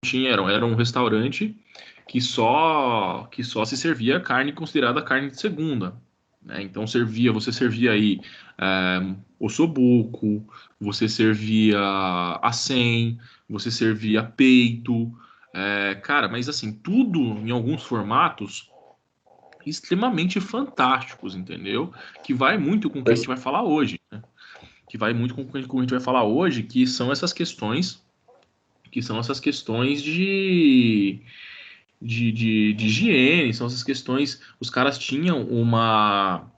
tinha, era um restaurante que só se servia carne considerada carne de segunda, né? Então você servia aí ossobuco, você servia acém, você servia peito, cara, mas assim, tudo em alguns formatos extremamente fantásticos, entendeu? Que vai muito com o que a gente vai falar hoje, né? Que vai muito com o que a gente vai falar hoje, que são essas questões de higiene, são essas questões. Os caras tinham uma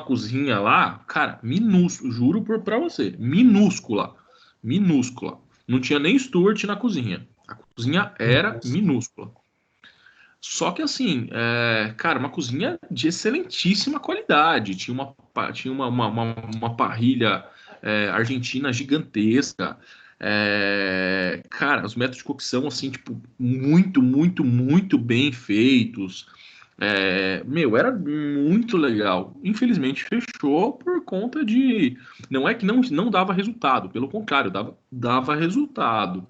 cozinha lá, cara, minúscula, juro pra você, minúscula, minúscula. Não tinha nem Stuart na cozinha. A cozinha era minúscula. Só que assim, cara, uma cozinha de excelentíssima qualidade. Tinha uma parrilha argentina gigantesca. Cara, os métodos de cocção, assim, tipo, muito, muito, muito bem feitos. Meu, era muito legal. Infelizmente fechou por conta de. Não é que não dava resultado, pelo contrário, dava resultado,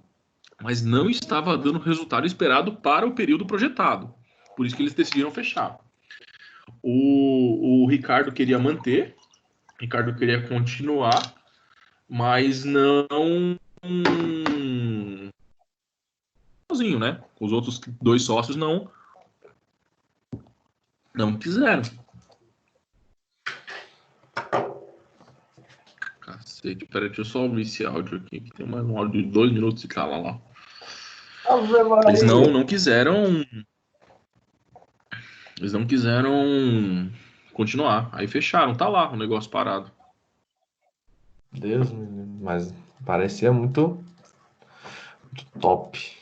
mas não estava dando o resultado esperado para o período projetado. Por isso que eles decidiram fechar. O Ricardo queria manter, o Ricardo queria continuar, mas não sozinho, né? Os outros dois sócios não quiseram. Cacete, peraí, deixa eu só ouvir esse áudio aqui, que tem mais um áudio de 2 minutos e cala lá. Ave Eles Maria. não quiseram. Eles não quiseram continuar. Aí fecharam, tá lá o negócio parado. Deus, mas parecia muito top.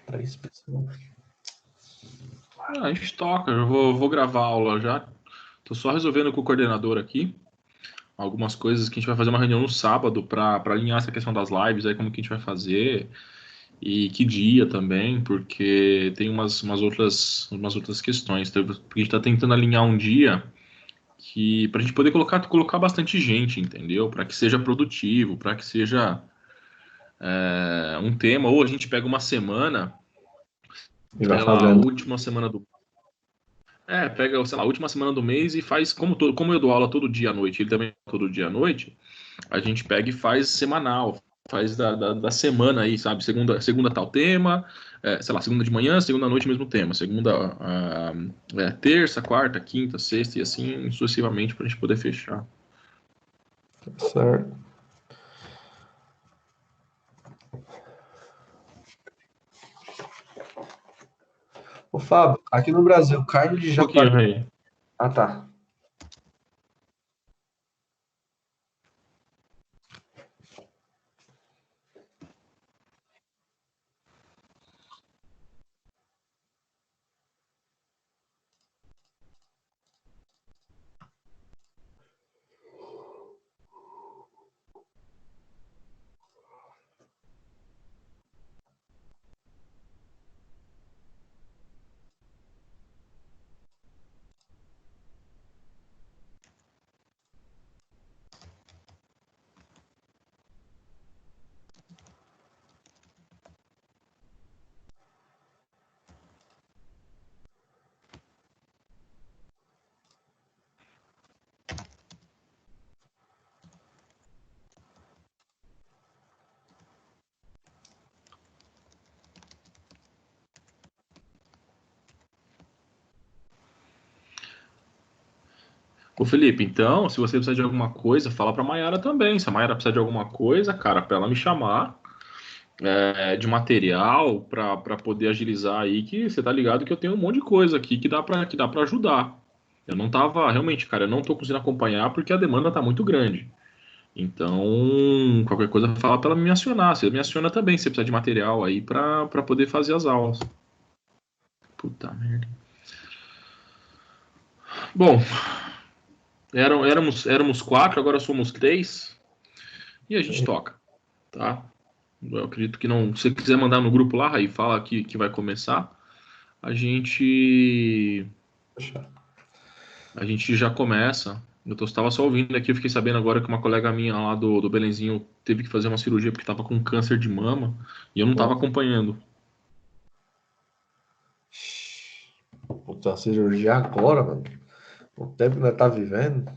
Três pessoas. A gente toca, eu vou gravar a aula já. Tô só resolvendo com o coordenador aqui algumas coisas que a gente vai fazer uma reunião no sábado para alinhar essa questão das lives, aí como que a gente vai fazer e que dia também, porque tem umas outras questões. Porque a gente tá tentando alinhar um dia que pra gente poder colocar bastante gente, entendeu? Para que seja produtivo, para que seja um tema, ou a gente pega uma semana, E vai pega lá a fazendo. última semana do pega, sei lá, a última semana do mês e faz, como eu dou aula todo dia à noite, ele também todo dia à noite, a gente pega e faz semanal, faz da semana aí, sabe? Segunda tal tema, sei lá, segunda de manhã, segunda à noite, mesmo tema. Segunda, terça, quarta, quinta, sexta e assim sucessivamente pra gente poder fechar. Certo. Ô, Fábio, aqui no Brasil, carne de Um pouquinho, javali. Rei. Ah, tá. Ô, Felipe, então, se você precisar de alguma coisa, fala pra Mayara também. Se a Mayara precisar de alguma coisa, cara, pra ela me chamar de material pra poder agilizar aí, que você tá ligado que eu tenho um monte de coisa aqui que dá pra ajudar. Eu não tava, realmente, cara, eu não tô conseguindo acompanhar porque a demanda tá muito grande. Então, qualquer coisa, fala pra ela me acionar. Você me aciona também, se você precisar de material aí pra poder fazer as aulas. Puta merda. Bom, éramos quatro, agora somos três e a gente toca, tá? Eu acredito que não. Se você quiser mandar no grupo lá, Raí, fala que vai começar. A gente. Fechado. A gente já começa. Estava só ouvindo aqui, eu fiquei sabendo agora que uma colega minha lá do Belenzinho teve que fazer uma cirurgia porque estava com câncer de mama e eu não estava Nossa. acompanhando. Puta, a cirurgia agora, mano. O tempo que nós tá vivendo.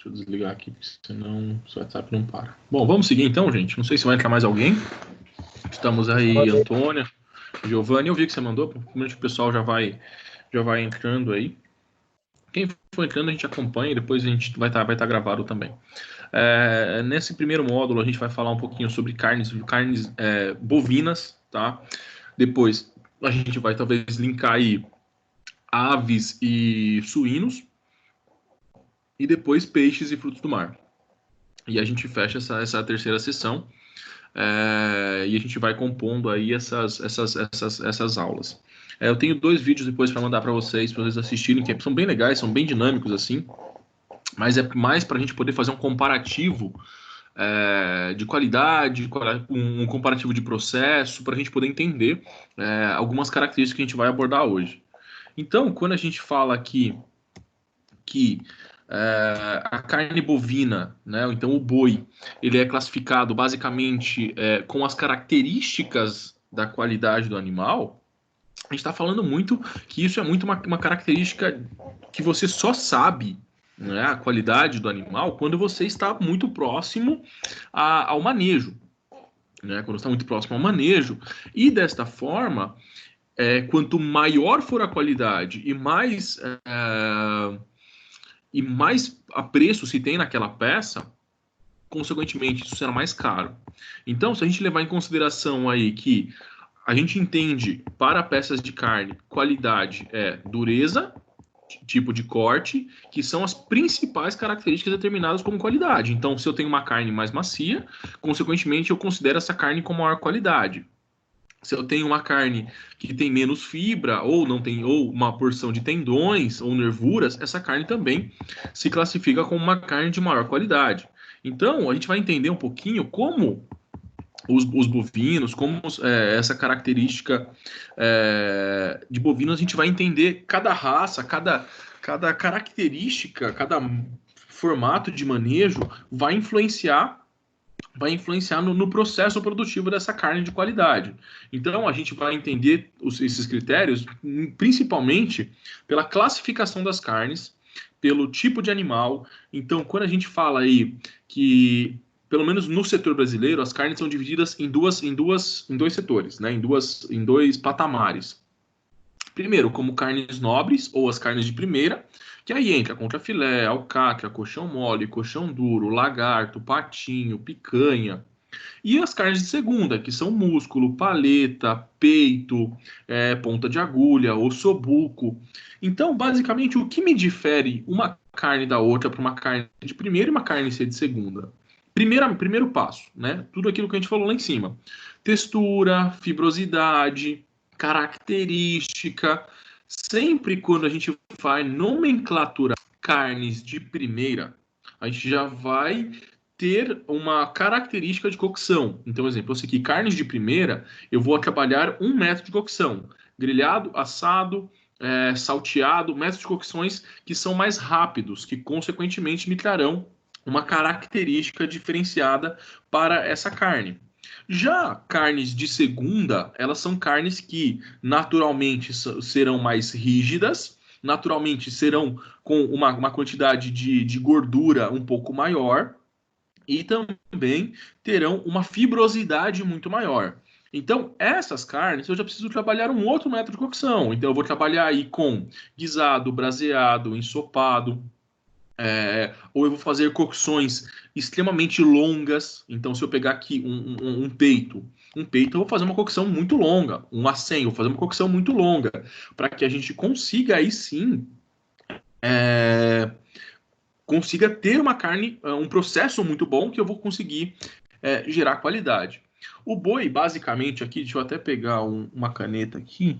Deixa eu desligar aqui, porque senão o WhatsApp não para. Bom, vamos seguir então, gente. Não sei se vai entrar mais alguém. Estamos aí, Antônia, Giovanni. Eu vi que você mandou, provavelmente o pessoal já vai entrando aí. Quem for entrando, a gente acompanha e depois a gente vai tá gravado também. Nesse primeiro módulo, a gente vai falar um pouquinho sobre carnes bovinas, tá? Depois, a gente vai talvez linkar aí aves e suínos. E depois, peixes e frutos do mar. E a gente fecha essa terceira sessão. E a gente vai compondo aí essas aulas. Eu tenho 2 vídeos depois para mandar para vocês assistirem, que são bem legais, são bem dinâmicos assim, mas é mais para a gente poder fazer um comparativo de qualidade, um comparativo de processo, para a gente poder entender algumas características que a gente vai abordar hoje. Então, quando a gente fala aqui que a carne bovina, né, então o boi, ele é classificado basicamente com as características da qualidade do animal. A gente está falando muito que isso é muito uma característica que você só sabe, né, a qualidade do animal quando você está muito próximo ao manejo, né, quando está muito próximo ao manejo. E desta forma, quanto maior for a qualidade e mais apreço se tem naquela peça, consequentemente isso será mais caro. Então, se a gente levar em consideração aí que a gente entende para peças de carne, qualidade é dureza, tipo de corte, que são as principais características determinadas como qualidade. Então, se eu tenho uma carne mais macia, consequentemente eu considero essa carne com maior qualidade. Se eu tenho uma carne que tem menos fibra, ou não tem, ou uma porção de tendões ou nervuras, essa carne também se classifica como uma carne de maior qualidade. Então, a gente vai entender um pouquinho como os bovinos, como essa característica de bovinos, a gente vai entender cada raça, cada característica, cada formato de manejo vai influenciar no processo produtivo dessa carne de qualidade. Então, a gente vai entender esses critérios principalmente pela classificação das carnes, pelo tipo de animal. Então, quando a gente fala aí que, pelo menos no setor brasileiro, as carnes são divididas em dois setores, né? Em dois patamares. Primeiro, como carnes nobres, ou as carnes de primeira, que aí entra contrafilé, alcatra, coxão mole, coxão duro, lagarto, patinho, picanha. E as carnes de segunda, que são músculo, paleta, peito, ponta de agulha, ossobuco. Então, basicamente, o que me difere uma carne da outra para uma carne de primeira e uma carne de segunda? Primeiro passo, né? Tudo aquilo que a gente falou lá em cima. Textura, fibrosidade, característica. Sempre quando a gente faz nomenclatura carnes de primeira, a gente já vai ter uma característica de cocção. Então, exemplo, eu sei que carnes de primeira, eu vou trabalhar um método de cocção. Grelhado, assado, salteado, métodos de cocções que são mais rápidos, que consequentemente me trarão uma característica diferenciada para essa carne. Já carnes de segunda, elas são carnes que naturalmente serão mais rígidas, naturalmente serão com uma quantidade de gordura um pouco maior e também terão uma fibrosidade muito maior. Então, essas carnes eu já preciso trabalhar um outro método de cocção. Então, eu vou trabalhar aí com guisado, braseado, ensopado, ou eu vou fazer cocções extremamente longas. Então, se eu pegar aqui um peito, eu vou fazer uma cocção muito longa. Um acém, eu vou fazer uma cocção muito longa, para que a gente consiga aí sim consiga ter uma carne, um processo muito bom que eu vou conseguir gerar qualidade. O boi, basicamente, aqui, deixa eu até pegar uma caneta aqui.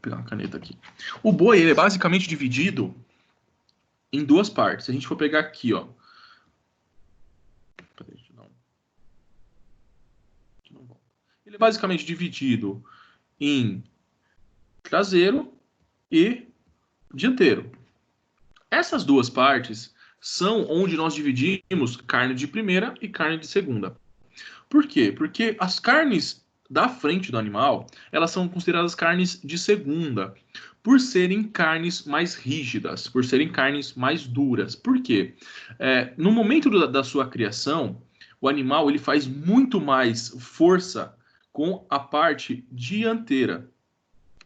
Pegar uma caneta aqui. O boi ele é basicamente dividido em duas partes. Se a gente for pegar aqui, ó. Ele é basicamente dividido em traseiro e dianteiro. Essas duas partes são onde nós dividimos carne de primeira e carne de segunda. Por quê? Porque as carnes da frente do animal, elas são consideradas carnes de segunda, por serem carnes mais rígidas, por serem carnes mais duras. Por quê? No momento da sua criação, o animal ele faz muito mais força com a parte dianteira.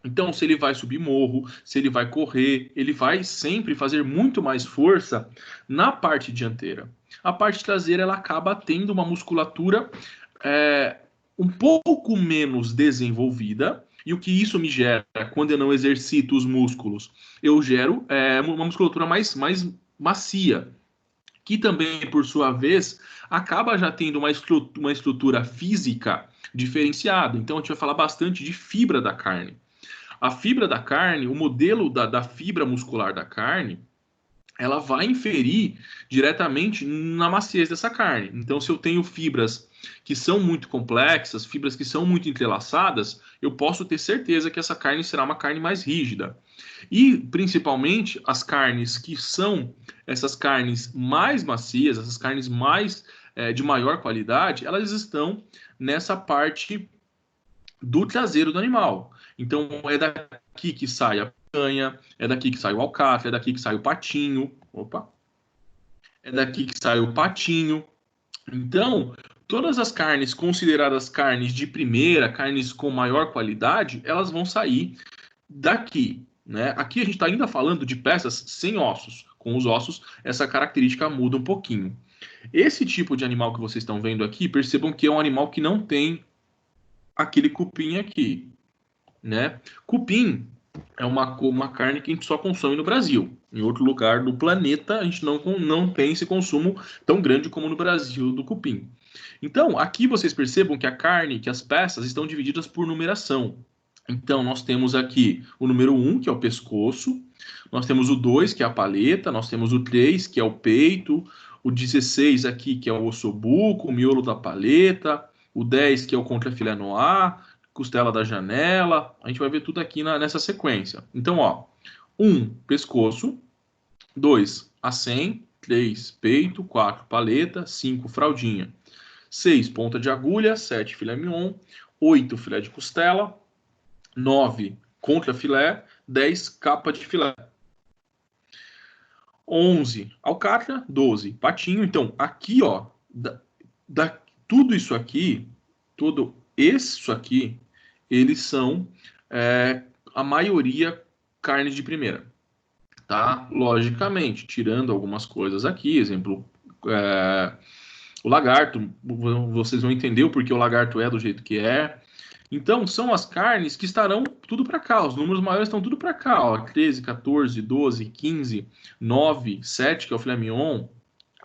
Então, se ele vai subir morro, se ele vai correr, ele vai sempre fazer muito mais força na parte dianteira. A parte traseira ela acaba tendo uma musculatura um pouco menos desenvolvida. E o que isso me gera quando eu não exercito os músculos? Eu gero uma musculatura mais macia, que também, por sua vez, acaba já tendo uma estrutura física diferenciada. Então, a gente vai falar bastante de fibra da carne. A fibra da carne, o modelo da fibra muscular da carne, ela vai inferir diretamente na maciez dessa carne. Então, se eu tenho fibras que são muito complexas, fibras que são muito entrelaçadas, eu posso ter certeza que essa carne será uma carne mais rígida. E, principalmente, as carnes que são essas carnes mais macias, essas carnes mais de maior qualidade, elas estão nessa parte do traseiro do animal. Então, é daqui que sai a picanha, é daqui que sai o alcatra, é daqui que sai o patinho. Opa! É daqui que sai o patinho. Então, todas as carnes consideradas carnes de primeira, carnes com maior qualidade, elas vão sair daqui. Né? Aqui a gente está ainda falando de peças sem ossos. Com os ossos, essa característica muda um pouquinho. Esse tipo de animal que vocês estão vendo aqui, percebam que é um animal que não tem aquele cupim aqui, né? Cupim é uma carne que a gente só consome no Brasil. Em outro lugar do planeta, a gente não tem esse consumo tão grande como no Brasil do cupim. Então, aqui vocês percebam que a carne, que as peças estão divididas por numeração. Então, nós temos aqui o número 1, que é o pescoço, nós temos o 2, que é a paleta, nós temos o 3, que é o peito, o 16 aqui, que é o ossobuco, o miolo da paleta, o 10, que é o contrafilé noir, costela da janela, a gente vai ver tudo aqui nessa sequência. Então, ó, 1, pescoço, 2, acém, 3, peito, 4, paleta, 5, fraldinha, 6, ponta de agulha, 7, filé mignon, 8, filé de costela, 9, contrafilé, 10, capa de filé. 11, alcatra, 12, patinho. Então, aqui, ó, tudo isso aqui, tudo isso aqui, eles são, a maioria, carnes de primeira, tá? Logicamente, tirando algumas coisas aqui, exemplo, o lagarto, vocês vão entender o porquê o lagarto é do jeito que é. Então, são as carnes que estarão tudo para cá. Os números maiores estão tudo para cá. Ó, 13, 14, 12, 15, 9, 7, que é o filé mignon,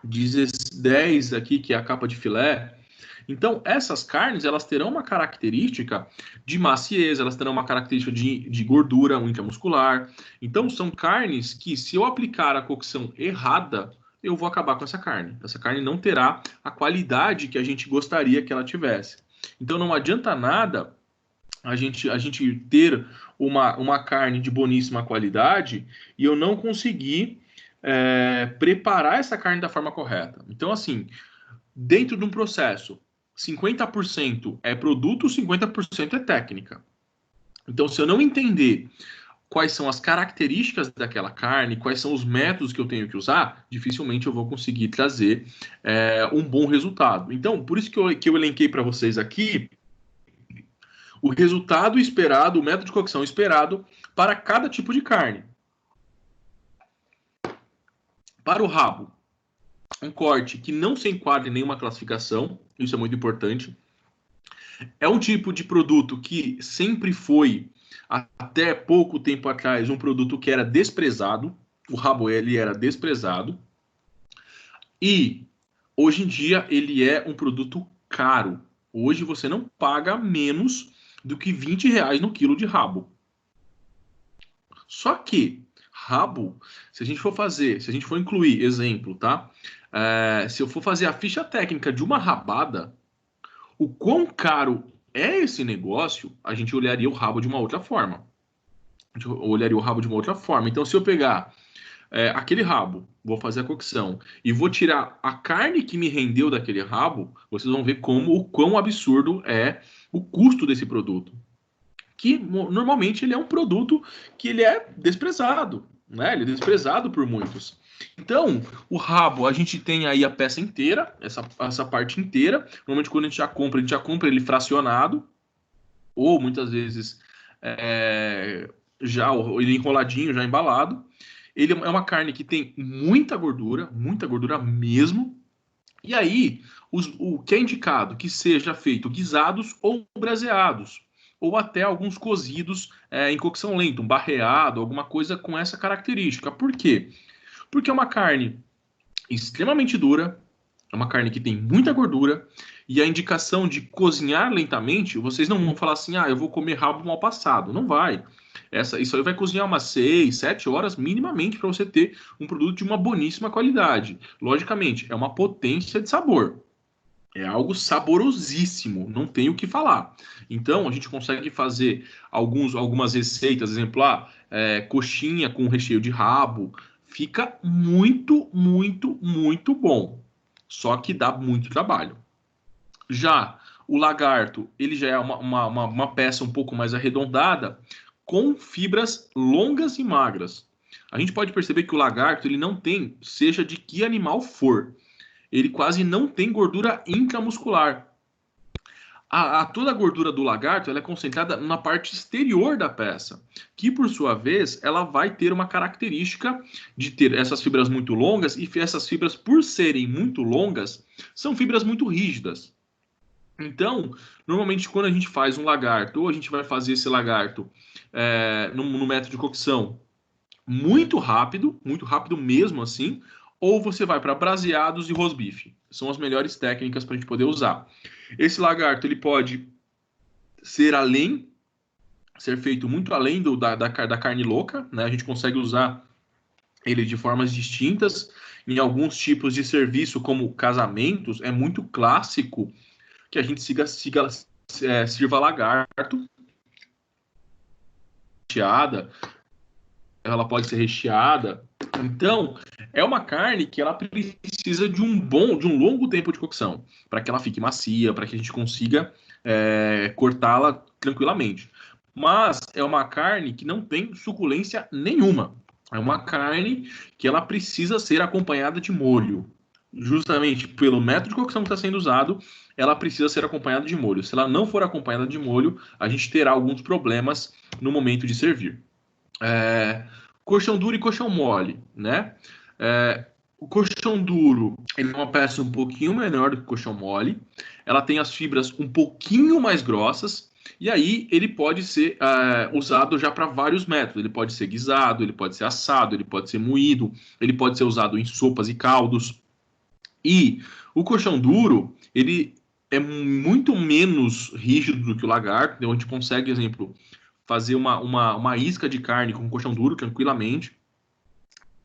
10 aqui, que é a capa de filé. Então, essas carnes, elas terão uma característica de maciez, elas terão uma característica de gordura intramuscular. Então, são carnes que, se eu aplicar a cocção errada, eu vou acabar com essa carne. Essa carne não terá a qualidade que a gente gostaria que ela tivesse. Então, não adianta nada a gente ter uma carne de boníssima qualidade e eu não conseguir preparar essa carne da forma correta. Então, assim, dentro de um processo, 50% é produto, 50% é técnica. Então, se eu não entender quais são as características daquela carne, quais são os métodos que eu tenho que usar, dificilmente eu vou conseguir trazer um bom resultado. Então, por isso que eu elenquei para vocês aqui o resultado esperado, o método de cocção esperado para cada tipo de carne. Para o rabo, um corte que não se enquadre em nenhuma classificação, isso é muito importante. É um tipo de produto que sempre foi, até pouco tempo atrás, um produto que era desprezado. O rabo ele era desprezado. E hoje em dia ele é um produto caro. Hoje você não paga menos do que R$20 no quilo de rabo. Só que rabo, se a gente for incluir, exemplo, tá? Se eu for fazer a ficha técnica de uma rabada, o quão caro é esse negócio, a gente olharia o rabo de uma outra forma. Então, se eu pegar aquele rabo, vou fazer a cocção e vou tirar a carne que me rendeu daquele rabo, vocês vão ver o quão absurdo é o custo desse produto. Que normalmente ele é um produto que ele é desprezado, né? Ele é desprezado por muitos. Então, o rabo, a gente tem aí a peça inteira, essa parte inteira. Normalmente, quando a gente já compra ele fracionado, ou muitas vezes já ele enroladinho, já embalado. Ele é uma carne que tem muita gordura mesmo. E aí, o que é indicado que seja feito guisados ou braseados, ou até alguns cozidos em cocção lenta, um barreado, alguma coisa com essa característica. Por quê? Porque é uma carne extremamente dura, é uma carne que tem muita gordura, e a indicação de cozinhar lentamente, vocês não vão falar assim, eu vou comer rabo mal passado. Não vai. Isso aí vai cozinhar umas 6, 7 horas minimamente para você ter um produto de uma boníssima qualidade. Logicamente, é uma potência de sabor. É algo saborosíssimo, não tem o que falar. Então, a gente consegue fazer algumas receitas, exemplar, coxinha com recheio de rabo. Fica muito, muito, muito bom. Só que dá muito trabalho. Já o lagarto, ele já é uma peça um pouco mais arredondada, com fibras longas e magras. A gente pode perceber que o lagarto, ele não tem, seja de que animal for, ele quase não tem gordura intramuscular. Toda a gordura do lagarto ela é concentrada na parte exterior da peça, que por sua vez ela vai ter uma característica de ter essas fibras muito longas, e essas fibras, por serem muito longas, são fibras muito rígidas. Então, normalmente quando a gente faz um lagarto, ou a gente vai fazer esse lagarto no método de cocção muito rápido mesmo assim, ou você vai para braseados e rosbife. São as melhores técnicas para a gente poder usar. Esse lagarto ele pode ser feito muito além da carne louca, né? A gente consegue usar ele de formas distintas. Em alguns tipos de serviço, como casamentos, é muito clássico que a gente sirva lagarto recheada, ela pode ser recheada. Então, é uma carne que ela precisa de um longo tempo de cocção, para que ela fique macia, para que a gente consiga cortá-la tranquilamente. Mas é uma carne que não tem suculência nenhuma. É uma carne que ela precisa ser acompanhada de molho. Justamente pelo método de cocção que está sendo usado, ela precisa ser acompanhada de molho. Se ela não for acompanhada de molho, a gente terá alguns problemas no momento de servir. Colchão duro e colchão mole, né? O colchão duro, ele é uma peça um pouquinho menor do que o colchão mole. Ela tem as fibras um pouquinho mais grossas. E aí ele pode ser usado já para vários métodos. Ele pode ser guisado, ele pode ser assado, ele pode ser moído, ele pode ser usado em sopas e caldos. E o colchão duro, ele é muito menos rígido do que o lagarto. Então a gente consegue, por exemplo, fazer uma isca de carne com colchão duro tranquilamente.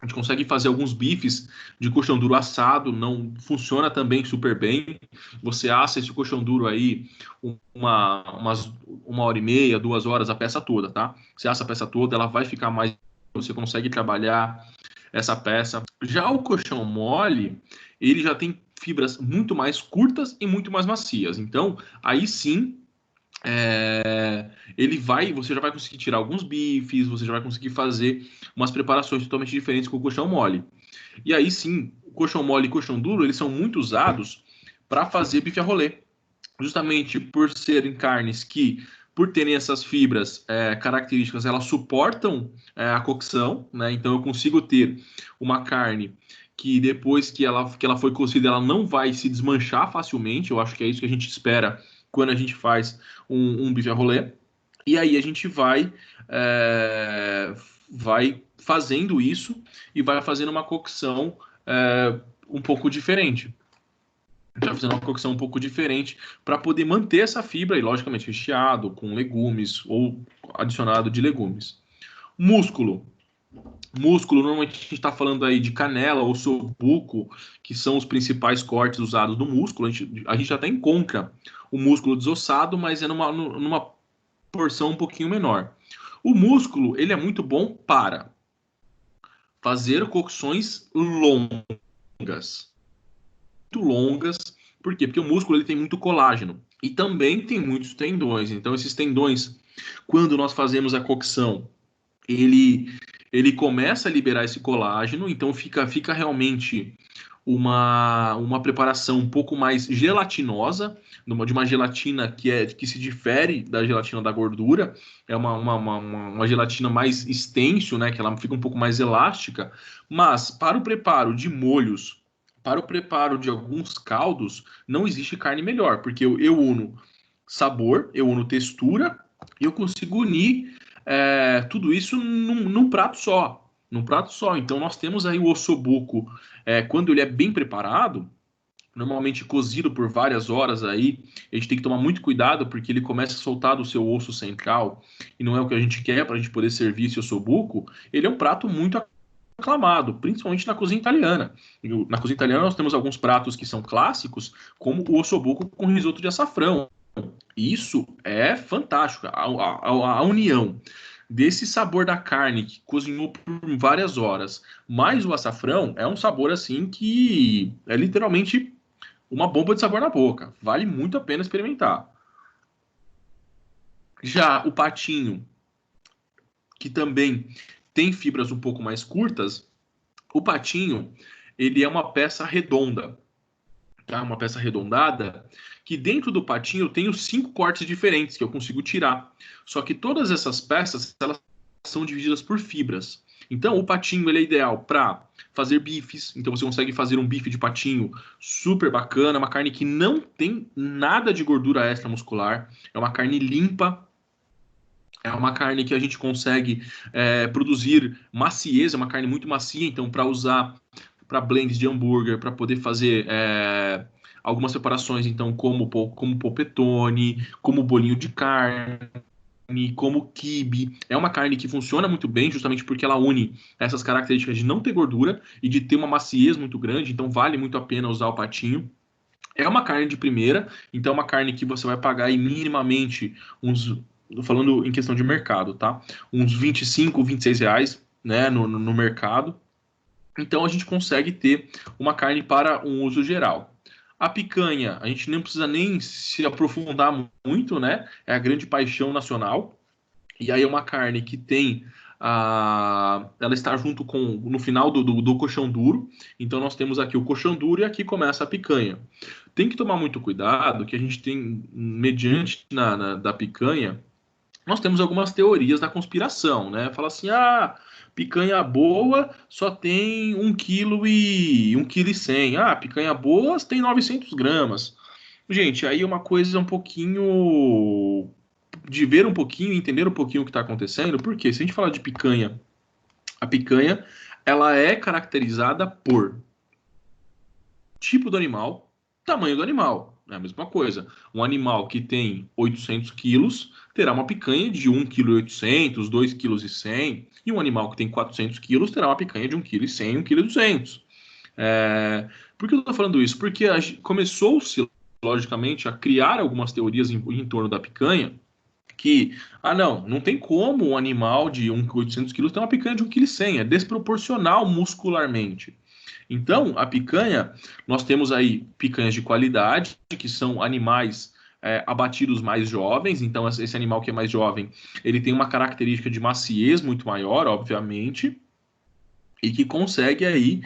A gente consegue fazer alguns bifes de colchão duro assado, não funciona também super bem. Você assa esse colchão duro aí uma hora e meia, 2 horas, a peça toda, tá? Você assa a peça toda, ela vai ficar mais. Você consegue trabalhar essa peça. Já o colchão mole, ele já tem fibras muito mais curtas e muito mais macias. Então, aí sim, você já vai conseguir tirar alguns bifes, você já vai conseguir fazer umas preparações totalmente diferentes com o colchão mole. E aí sim, o colchão mole e o colchão duro, eles são muito usados para fazer bife a rolê. Justamente por serem carnes que, por terem essas fibras características, elas suportam a cocção, né? Então eu consigo ter uma carne que depois que ela foi cozida, ela não vai se desmanchar facilmente. Eu acho que é isso que a gente espera quando a gente faz um bife a rolê. E aí a gente vai fazendo isso e vai fazendo uma cocção um pouco diferente. Já fazendo uma cocção um pouco diferente para poder manter essa fibra e, logicamente, recheado com legumes ou adicionado de legumes. Músculo. Músculo, normalmente a gente está falando aí de canela ou sobuco, que são os principais cortes usados do músculo. A gente até encontra o músculo desossado, mas é numa porção um pouquinho menor. O músculo, ele é muito bom para fazer cocções longas. Muito longas. Por quê? Porque o músculo ele tem muito colágeno. E também tem muitos tendões. Então, esses tendões, quando nós fazemos a cocção, ele começa a liberar esse colágeno, então fica realmente uma preparação um pouco mais gelatinosa, de uma gelatina que se difere da gelatina da gordura, é uma gelatina mais extenso, né, que ela fica um pouco mais elástica, mas para o preparo de molhos, para o preparo de alguns caldos, não existe carne melhor, porque eu uno sabor, eu uno textura, e eu consigo unir tudo isso num prato só. Num prato só. Então nós temos aí o ossobuco, quando ele é bem preparado, normalmente cozido por várias horas aí, a gente tem que tomar muito cuidado porque ele começa a soltar do seu osso central e não é o que a gente quer para a gente poder servir esse ossobuco. Ele é um prato muito aclamado, principalmente na cozinha italiana. Na cozinha italiana nós temos alguns pratos que são clássicos, como o ossobuco com risoto de açafrão. Isso é fantástico. A união desse sabor da carne que cozinhou por várias horas, mais o açafrão, é um sabor assim que é literalmente uma bomba de sabor na boca. Vale muito a pena experimentar. Já o patinho, que também tem fibras um pouco mais curtas, o patinho, ele é uma peça redonda, tá? Uma peça arredondada, que dentro do patinho eu tenho 5 cortes diferentes que eu consigo tirar. Só que todas essas peças, elas são divididas por fibras. Então, o patinho ele é ideal para fazer bifes. Então, você consegue fazer um bife de patinho super bacana, uma carne que não tem nada de gordura extramuscular, é uma carne limpa. É uma carne que a gente consegue produzir maciez, é uma carne muito macia, então para usar para blends de hambúrguer, para poder fazer algumas preparações, então como polpetone, como bolinho de carne, como quibe. É uma carne que funciona muito bem, justamente porque ela une essas características de não ter gordura e de ter uma maciez muito grande, então vale muito a pena usar o patinho. É uma carne de primeira, então é uma carne que você vai pagar aí minimamente uns, falando em questão de mercado, tá? Uns 25, 26 reais, né, no mercado. Então a gente consegue ter uma carne para um uso geral. A picanha, a gente não precisa nem se aprofundar muito, né? É a grande paixão nacional. E aí é uma carne que tem ela está junto com no final do coxão duro. Então nós temos aqui o coxão duro e aqui começa a picanha. Tem que tomar muito cuidado que a gente tem, mediante da picanha, nós temos algumas teorias da conspiração, né? Fala assim, picanha boa só tem 1,1 kg. Picanha boa tem 900 gramas. Gente, aí é uma coisa um pouquinho de ver um pouquinho, entender um pouquinho o que está acontecendo, porque se a gente falar de picanha, a picanha ela é caracterizada por tipo do animal, tamanho do animal. É a mesma coisa. Um animal que tem 800 quilos terá uma picanha de 1,8 kg, 2,1 kg. E um animal que tem 400 quilos terá uma picanha de 1,1 kg, 1,2 kg. Por que eu estou falando isso? Porque começou-se, logicamente, a criar algumas teorias em torno da picanha, que, não tem como um animal de 800 quilos ter uma picanha de 1,1 kg, é desproporcional muscularmente. Então, a picanha, nós temos aí picanhas de qualidade, que são animais abatidos mais jovens. Então, esse animal que é mais jovem, ele tem uma característica de maciez muito maior, obviamente, e que consegue aí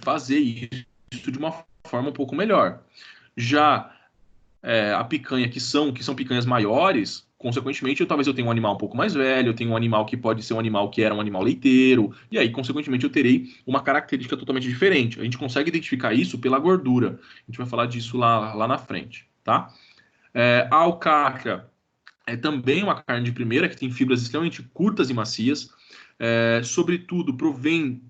fazer isso de uma forma um pouco melhor. Já a picanha que são picanhas maiores, consequentemente, talvez eu tenha um animal um pouco mais velho, eu tenho um animal que pode ser um animal que era um animal leiteiro, e aí, consequentemente, eu terei uma característica totalmente diferente. A gente consegue identificar isso pela gordura. A gente vai falar disso lá na frente, tá? A alcatra é também uma carne de primeira, que tem fibras extremamente curtas e macias. Sobretudo, provém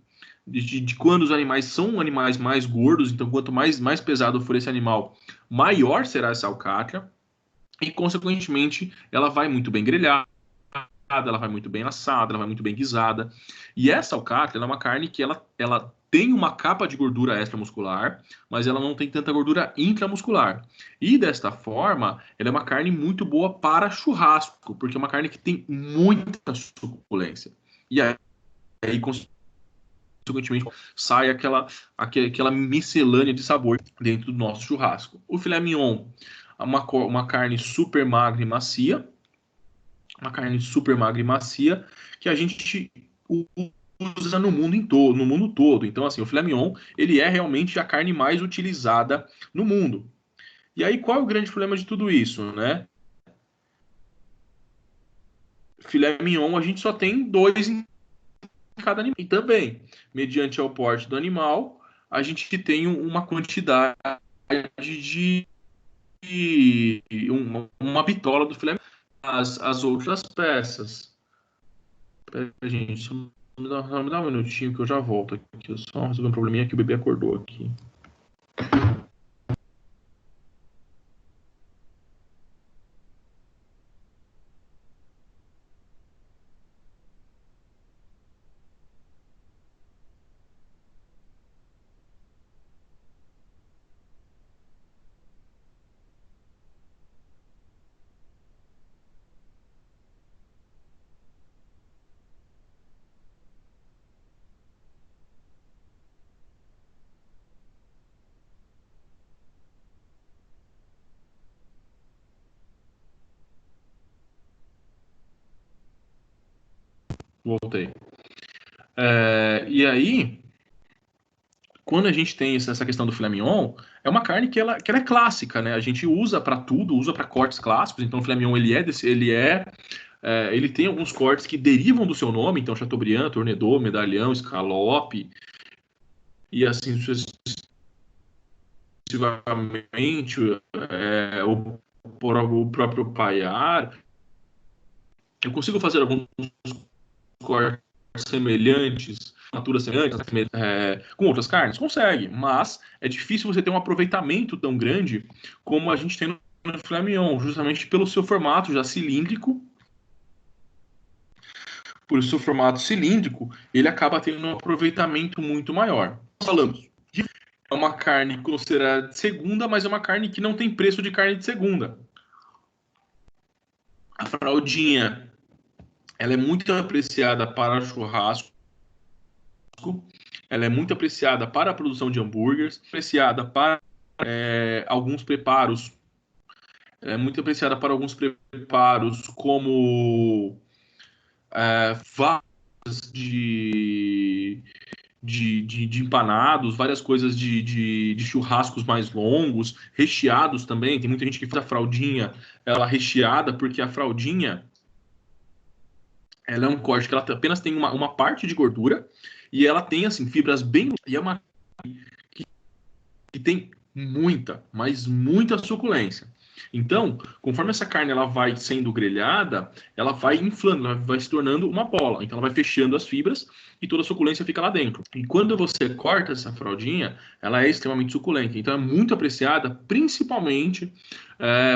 de quando os animais são animais mais gordos, então quanto mais pesado for esse animal, maior será essa alcatra, e consequentemente ela vai muito bem grelhada, ela vai muito bem assada, ela vai muito bem guisada. E essa alcatra é uma carne que ela tem uma capa de gordura extramuscular, mas ela não tem tanta gordura intramuscular. E desta forma, ela é uma carne muito boa para churrasco, porque é uma carne que tem muita suculência. E aí consequentemente, sai aquela miscelânea de sabor dentro do nosso churrasco. O filé mignon, uma carne super magra e macia, que a gente usa no mundo todo. Então, assim, o filé mignon, ele é realmente a carne mais utilizada no mundo. E aí, qual é o grande problema de tudo isso, né? Filé mignon, a gente só tem 2 em cada animal. E também, mediante o porte do animal, a gente tem uma quantidade de uma bitola do filé. As outras peças. Pera, gente, só me dá um minutinho que eu já volto aqui. Eu só resolver um probleminha que o bebê acordou aqui. Voltei. E aí, quando a gente tem essa questão do filé mignon, é uma carne que ela é clássica, né? A gente usa para tudo, usa para cortes clássicos. Então, o filé mignon ele é ele tem alguns cortes que derivam do seu nome, então Chateaubriand, Tournedos, Medalhão, Escalope, e assim sucessivamente, o próprio Paiar. Eu consigo fazer alguns cortes semelhantes, naturas semelhantes, com outras carnes? Consegue, mas é difícil você ter um aproveitamento tão grande como a gente tem no filé mignon, justamente pelo seu formato já cilíndrico. Por seu formato cilíndrico, ele acaba tendo um aproveitamento muito maior. Falamos, é uma carne considerada de segunda, mas é uma carne que não tem preço de carne de segunda. A fraldinha, ela é muito apreciada para churrasco, ela é muito apreciada para a produção de hambúrgueres, apreciada para alguns preparos, é muito apreciada para alguns preparos como vasos de empanados, várias coisas de churrascos mais longos, recheados também. Tem muita gente que faz a fraldinha ela recheada, porque a fraldinha ela é um corte que ela apenas tem uma parte de gordura e ela tem assim fibras bem, e é uma que tem muita, mas muita suculência. Então, conforme essa carne ela vai sendo grelhada, ela vai inflando, ela vai se tornando uma bola. Então, ela vai fechando as fibras e toda a suculência fica lá dentro. E quando você corta essa fraldinha, ela é extremamente suculenta. Então, é muito apreciada, principalmente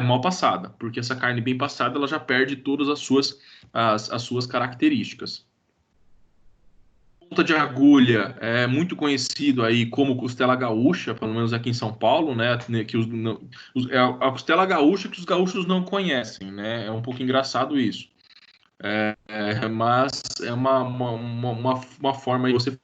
mal passada, porque essa carne bem passada ela já perde todas as suas características. Ponta de agulha é muito conhecido aí como costela gaúcha, pelo menos aqui em São Paulo, né? Que é a costela gaúcha que os gaúchos não conhecem, né? É um pouco engraçado isso. Mas é uma forma de você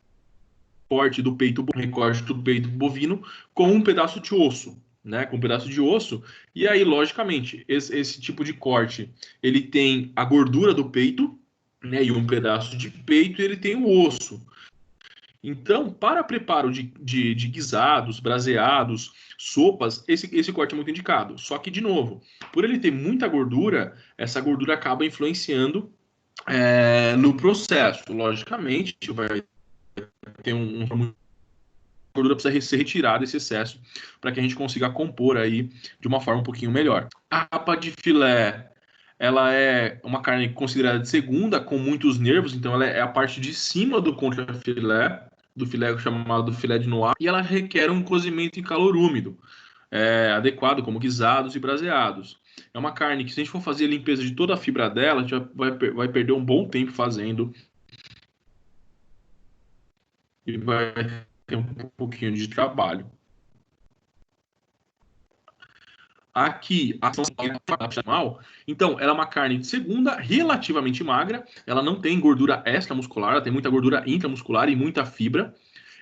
corte do peito, recorte do peito bovino com um pedaço de osso, né? Com um pedaço de osso. E aí, logicamente, esse tipo de corte, ele tem a gordura do peito, né? E um pedaço de peito, e ele tem o osso. Então, para preparo de guisados, braseados, sopas, esse corte é muito indicado. Só que, de novo, por ele ter muita gordura, essa gordura acaba influenciando no processo. Logicamente, vai ter gordura precisa ser retirada esse excesso para que a gente consiga compor aí de uma forma um pouquinho melhor. A rapa de filé, ela é uma carne considerada de segunda, com muitos nervos, então ela é a parte de cima do contrafilé, do filé chamado filé de noir, e ela requer um cozimento em calor úmido, adequado, como guisados e braseados. É uma carne que, se a gente for fazer a limpeza de toda a fibra dela, a gente vai perder um bom tempo fazendo e vai ter um pouquinho de trabalho. Aqui, a animal, então, ela é uma carne de segunda, relativamente magra, ela não tem gordura extramuscular, ela tem muita gordura intramuscular e muita fibra.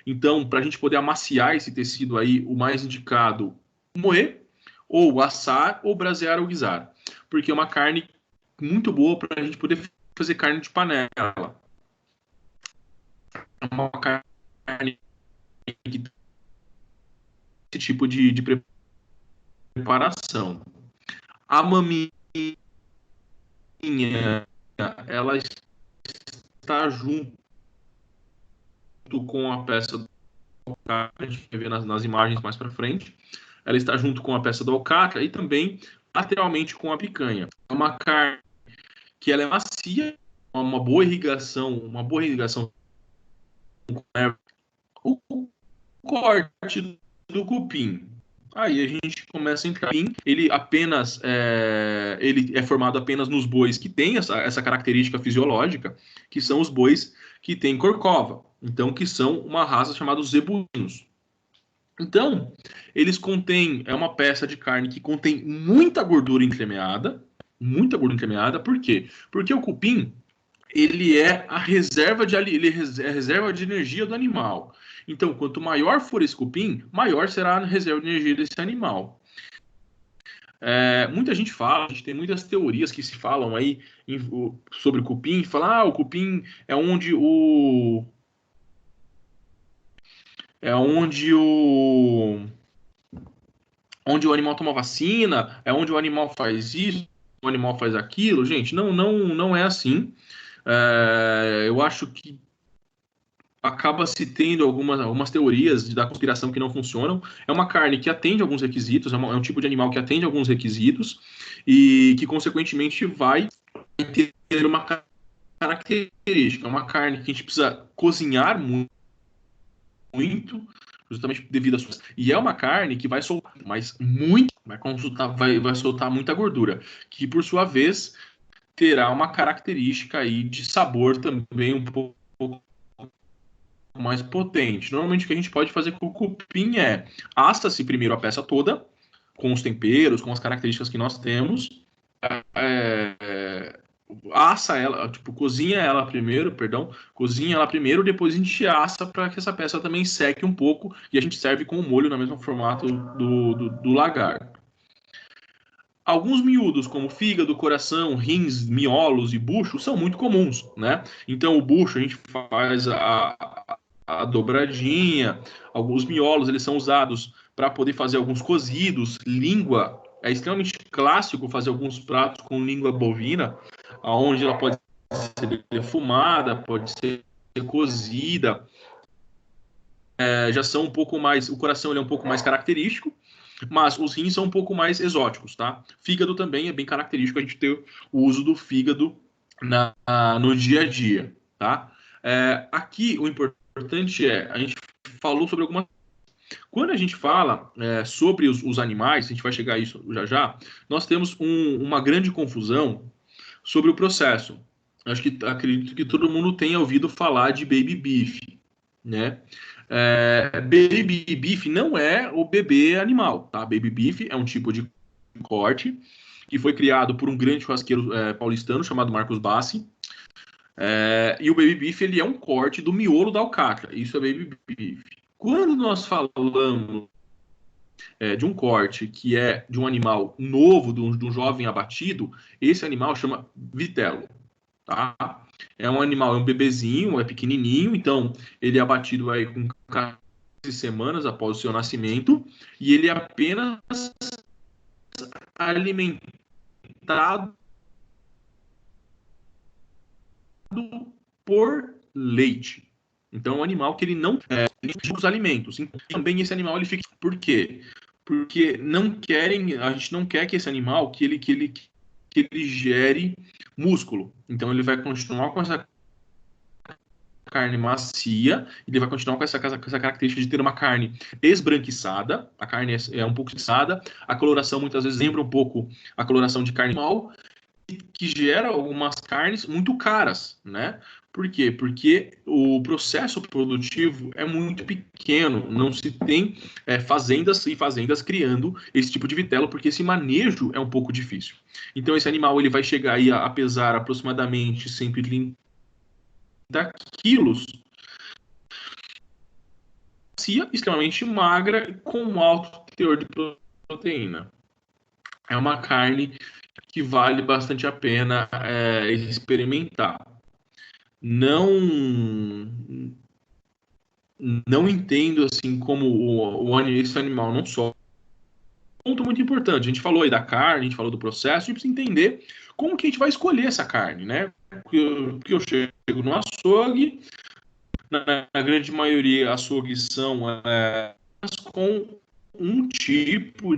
Então, para a gente poder amaciar esse tecido aí, o mais indicado, moer, ou assar, ou brasear ou guisar. Porque é uma carne muito boa para a gente poder fazer carne de panela. É uma carne que tem esse tipo de preparação. A maminha, ela está junto com a peça do alcatra, a gente vai ver nas imagens mais para frente. Ela está junto com a peça do alcatra e também lateralmente com a picanha. É uma carne que ela é macia, uma boa irrigação, o corte do cupim. Aí a gente começa a entrar em ele apenas ele é formado apenas nos bois que têm essa característica fisiológica, que são os bois que têm corcova, então que são uma raça chamada zebulinos. Então, eles contêm, é uma peça de carne que contém muita gordura entremeada, por quê? Porque o cupim, ele é a reserva é a reserva de energia do animal. Então, quanto maior for esse cupim, maior será a reserva de energia desse animal. Muita gente fala, a gente tem muitas teorias que se falam aí sobre o cupim, fala, o cupim é onde o animal toma vacina, é onde o animal faz isso. o animal faz aquilo, gente, não é assim. Eu acho que acaba se tendo algumas teorias da conspiração que não funcionam. É uma carne que atende alguns requisitos, é um tipo de animal que atende alguns requisitos e que, consequentemente, vai ter uma característica. É uma carne que a gente precisa cozinhar muito, justamente devido às suas. E é uma carne que vai soltar, mas muito, vai soltar muita gordura, que por sua vez terá uma característica aí de sabor também um pouco mais potente. Normalmente o que a gente pode fazer com o cupim é assa-se primeiro a peça toda, com os temperos, com as características que nós temos, é, assa ela, tipo, cozinha ela primeiro, depois a gente assa para que essa peça também seque um pouco e a gente serve com o molho no mesmo formato do lagarto. Alguns miúdos, como fígado, coração, rins, miolos e bucho, são muito comuns, né? Então, o bucho a gente faz a dobradinha, alguns miolos eles são usados para poder fazer alguns cozidos, língua, é extremamente clássico fazer alguns pratos com língua bovina, onde ela pode ser defumada, pode ser cozida, já são um pouco mais, o coração ele é um pouco mais característico, mas os rins são um pouco mais exóticos, tá? Fígado também é bem característico a gente ter o uso do fígado no dia a dia, tá? Aqui o importante a gente falou sobre algumas. Quando a gente fala sobre os animais, a gente vai chegar a isso já já, nós temos uma grande confusão sobre o processo. Acredito que todo mundo tenha ouvido falar de baby beef, né? Baby beef não é o bebê animal, tá? Baby beef é um tipo de corte que foi criado por um grande churrasqueiro paulistano chamado Marcos Bassi. E o baby beef ele é um corte do miolo da alcatra. Isso é baby beef. Quando nós falamos de um corte que é de um animal novo, de um jovem abatido, esse animal chama vitelo, tá? É um animal, é um bebezinho, é pequenininho, então ele é abatido aí com 14 semanas após o seu nascimento e ele é apenas alimentado por leite. Então é um animal que ele não os alimentos. Então, também esse animal ele fica. Por quê? Porque a gente não quer que esse animal que ele gere músculo. Então ele vai continuar com essa carne macia, ele vai continuar com essa característica de ter uma carne esbranquiçada, a carne é um pouco esbranquiçada, a coloração muitas vezes lembra um pouco a coloração de carne animal, que gera algumas carnes muito caras, né? Por quê? Porque o processo produtivo é muito pequeno, não se tem fazendas e fazendas criando esse tipo de vitelo, porque esse manejo é um pouco difícil. Então esse animal ele vai chegar aí a pesar aproximadamente 130 quilos, extremamente magra com alto teor de proteína. É uma carne que vale bastante a pena experimentar. Não entendo assim como esse animal não só. Ponto muito importante. A gente falou aí da carne, a gente falou do processo, a gente precisa entender como que a gente vai escolher essa carne, né? Porque eu chego no açougue, na grande maioria açougues são com um tipo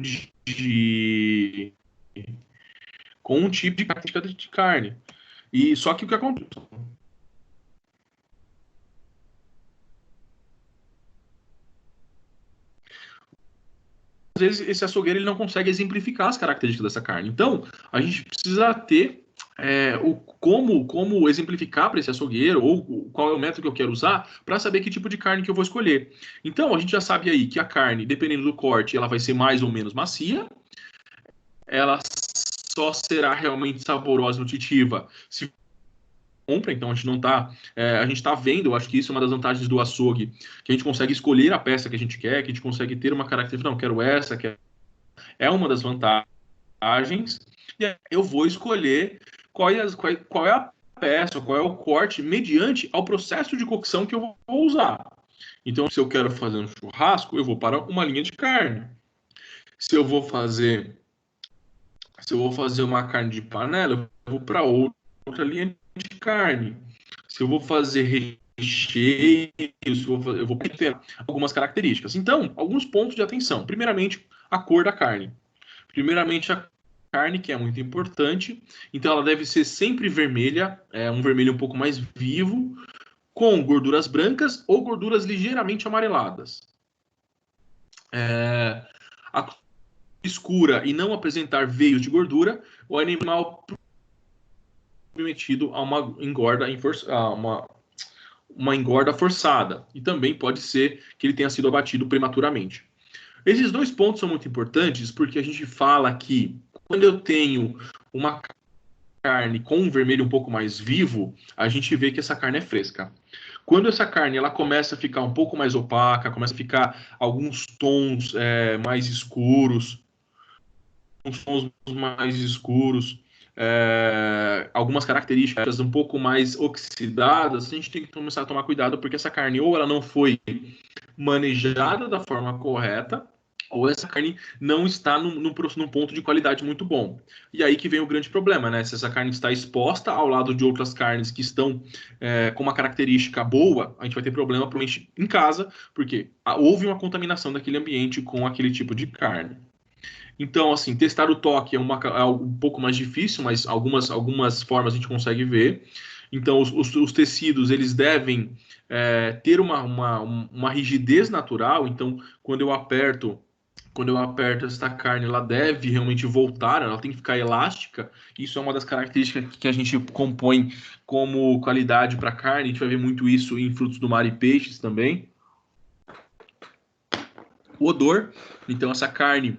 com um tipo de característica de carne. E só que o que acontece? Às vezes esse açougueiro ele não consegue exemplificar as características dessa carne. Então, a gente precisa ter como exemplificar para esse açougueiro ou qual é o método que eu quero usar para saber que tipo de carne que eu vou escolher. Então, a gente já sabe aí que a carne, dependendo do corte, ela vai ser mais ou menos macia. Ela só será realmente saborosa e nutritiva se compra, então a gente não tá, a gente tá vendo, eu acho que isso é uma das vantagens do açougue, que a gente consegue escolher a peça que a gente quer, que a gente consegue ter uma característica, não, quero essa, é uma das vantagens, e aí eu vou escolher qual é a peça, qual é o corte, mediante ao processo de cocção que eu vou usar. Então, se eu quero fazer um churrasco, eu vou para uma linha de carne. Se eu vou fazer Se eu vou fazer uma carne de panela, eu vou para outra linha de carne. Se eu vou fazer recheio, eu vou ter algumas características. Então, alguns pontos de atenção. Primeiramente, a cor da carne. Primeiramente, a carne, que é muito importante. Então, ela deve ser sempre vermelha, um vermelho um pouco mais vivo, com gorduras brancas ou gorduras ligeiramente amareladas. A cor escura e não apresentar veios de gordura, o animal submetido a uma engorda, uma engorda forçada. E também pode ser que ele tenha sido abatido prematuramente. Esses dois pontos são muito importantes porque a gente fala que quando eu tenho uma carne com um vermelho um pouco mais vivo, a gente vê que essa carne é fresca. Quando essa carne ela começa a ficar um pouco mais opaca, começa a ficar alguns tons mais escuros, uns tons mais escuros, algumas características um pouco mais oxidadas, a gente tem que começar a tomar cuidado porque essa carne ou ela não foi manejada da forma correta, ou essa carne não está num ponto de qualidade muito bom. E aí que vem o grande problema, né? Se essa carne está exposta ao lado de outras carnes que estão com uma característica boa, a gente vai ter problema provavelmente em casa, porque houve uma contaminação daquele ambiente com aquele tipo de carne. Então, assim, testar o toque é um pouco mais difícil, mas algumas formas a gente consegue ver. Então, os tecidos, eles devem ter uma rigidez natural. Então, quando eu aperto essa carne, ela deve realmente voltar, ela tem que ficar elástica. Isso é uma das características que a gente compõe como qualidade para carne. A gente vai ver muito isso em frutos do mar e peixes também. O odor, então essa carne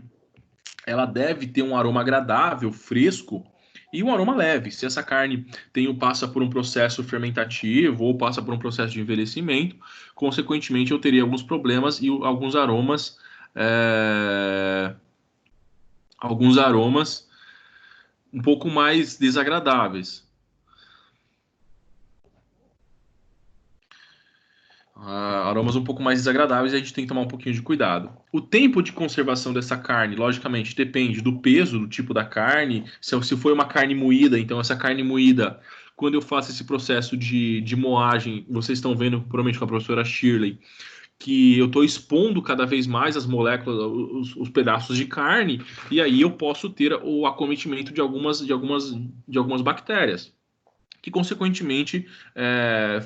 ela deve ter um aroma agradável, fresco e um aroma leve. Se essa carne passa por um processo fermentativo ou passa por um processo de envelhecimento, consequentemente eu teria alguns problemas e alguns aromas um pouco mais desagradáveis. Aromas um pouco mais desagradáveis, a gente tem que tomar um pouquinho de cuidado. O tempo de conservação dessa carne, logicamente, depende do peso, do tipo da carne. Se for uma carne moída, então essa carne moída, quando eu faço esse processo de moagem, vocês estão vendo, provavelmente com a professora Shirley, que eu estou expondo cada vez mais as moléculas, os pedaços de carne, e aí eu posso ter o acometimento de algumas bactérias que consequentemente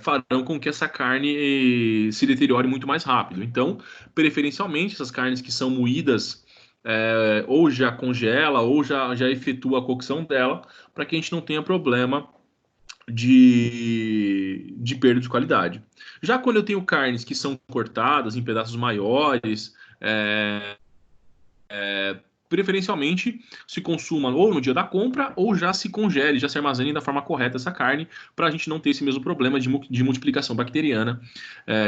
farão com que essa carne se deteriore muito mais rápido. Então, preferencialmente, essas carnes que são moídas ou já congela ou já efetua a cocção dela, para que a gente não tenha problema de perda de qualidade. Já quando eu tenho carnes que são cortadas em pedaços maiores, preferencialmente se consuma ou no dia da compra ou já se congele, já se armazene da forma correta essa carne, para a gente não ter esse mesmo problema de multiplicação bacteriana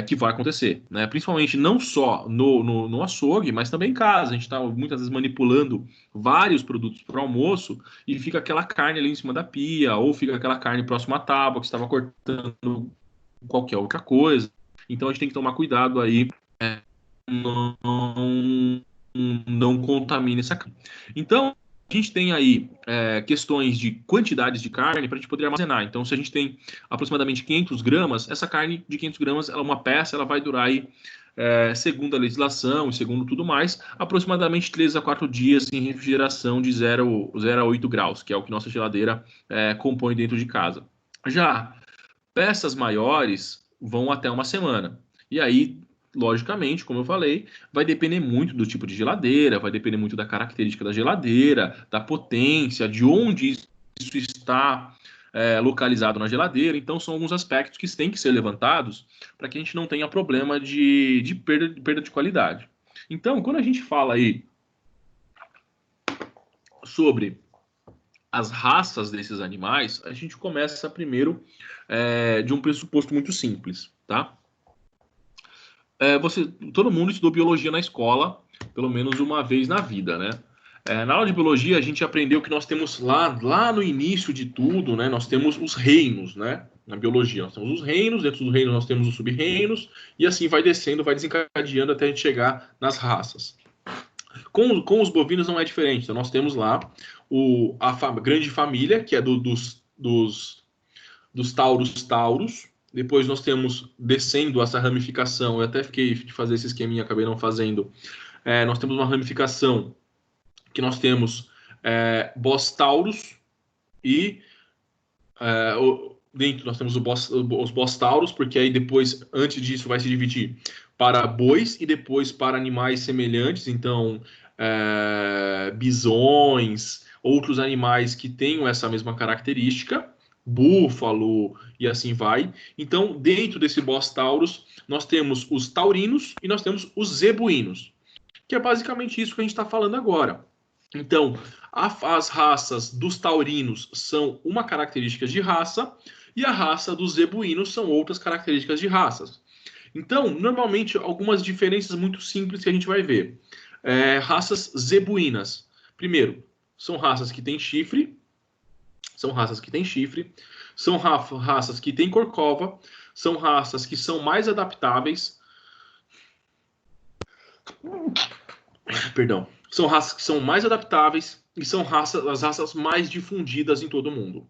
que vai acontecer, né? Principalmente não só no açougue, mas também em casa. A gente está muitas vezes manipulando vários produtos para o almoço e fica aquela carne ali em cima da pia, ou fica aquela carne próxima à tábua que estava cortando qualquer outra coisa. Então a gente tem que tomar cuidado aí, não contamine essa carne. Então, a gente tem aí questões de quantidades de carne para a gente poder armazenar. Então, se a gente tem aproximadamente 500 gramas, essa carne de 500 gramas, uma peça, ela vai durar aí, segundo a legislação e segundo tudo mais, aproximadamente 3 a 4 dias em refrigeração de 0 a 8 graus, que é o que nossa geladeira compõe dentro de casa. Já peças maiores vão até uma semana. E aí, logicamente, como eu falei, vai depender muito do tipo de geladeira, vai depender muito da característica da geladeira, da potência, de onde isso está localizado na geladeira. Então, são alguns aspectos que têm que ser levantados para que a gente não tenha problema de perda de qualidade. Então, quando a gente fala aí sobre as raças desses animais, a gente começa primeiro de um pressuposto muito simples, tá? Todo mundo estudou biologia na escola, pelo menos uma vez na vida, né? Na aula de biologia, a gente aprendeu que nós temos lá no início de tudo, né? Nós temos os reinos, né? Na biologia, nós temos os reinos, dentro dos reinos nós temos os sub-reinos, e assim vai descendo, vai desencadeando até a gente chegar nas raças. Com os bovinos não é diferente. Então, nós temos lá a grande família, que é dos tauros. Depois nós temos, descendo essa ramificação, eu até fiquei de fazer esse esqueminha, acabei não fazendo. Nós temos uma ramificação que nós temos bostauros e dentro nós temos os bostauros, porque aí depois, antes disso, vai se dividir para bois e depois para animais semelhantes, então bisões, outros animais que tenham essa mesma característica, búfalo e assim vai. Então, dentro desse bostauros, nós temos os taurinos e nós temos os zebuínos, que é basicamente isso que a gente está falando agora. Então, as raças dos taurinos são uma característica de raça e a raça dos zebuínos são outras características de raças. Então, normalmente, algumas diferenças muito simples que a gente vai ver. Raças zebuínas. Primeiro, são raças que têm chifre. São raças que têm chifre. São raças que têm corcova. São raças que são mais adaptáveis. Perdão. São raças que são mais adaptáveis e são as raças mais difundidas em todo o mundo.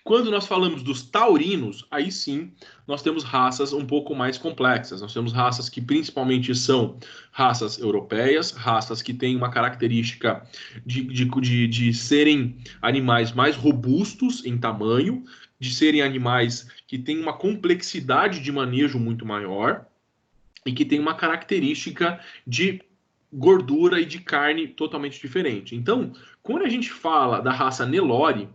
Quando nós falamos dos taurinos, aí sim nós temos raças um pouco mais complexas. Nós temos raças que principalmente são raças europeias, raças que têm uma característica de serem animais mais robustos em tamanho, de serem animais que têm uma complexidade de manejo muito maior e que têm uma característica de gordura e de carne totalmente diferente. Então, quando a gente fala da raça Nelore,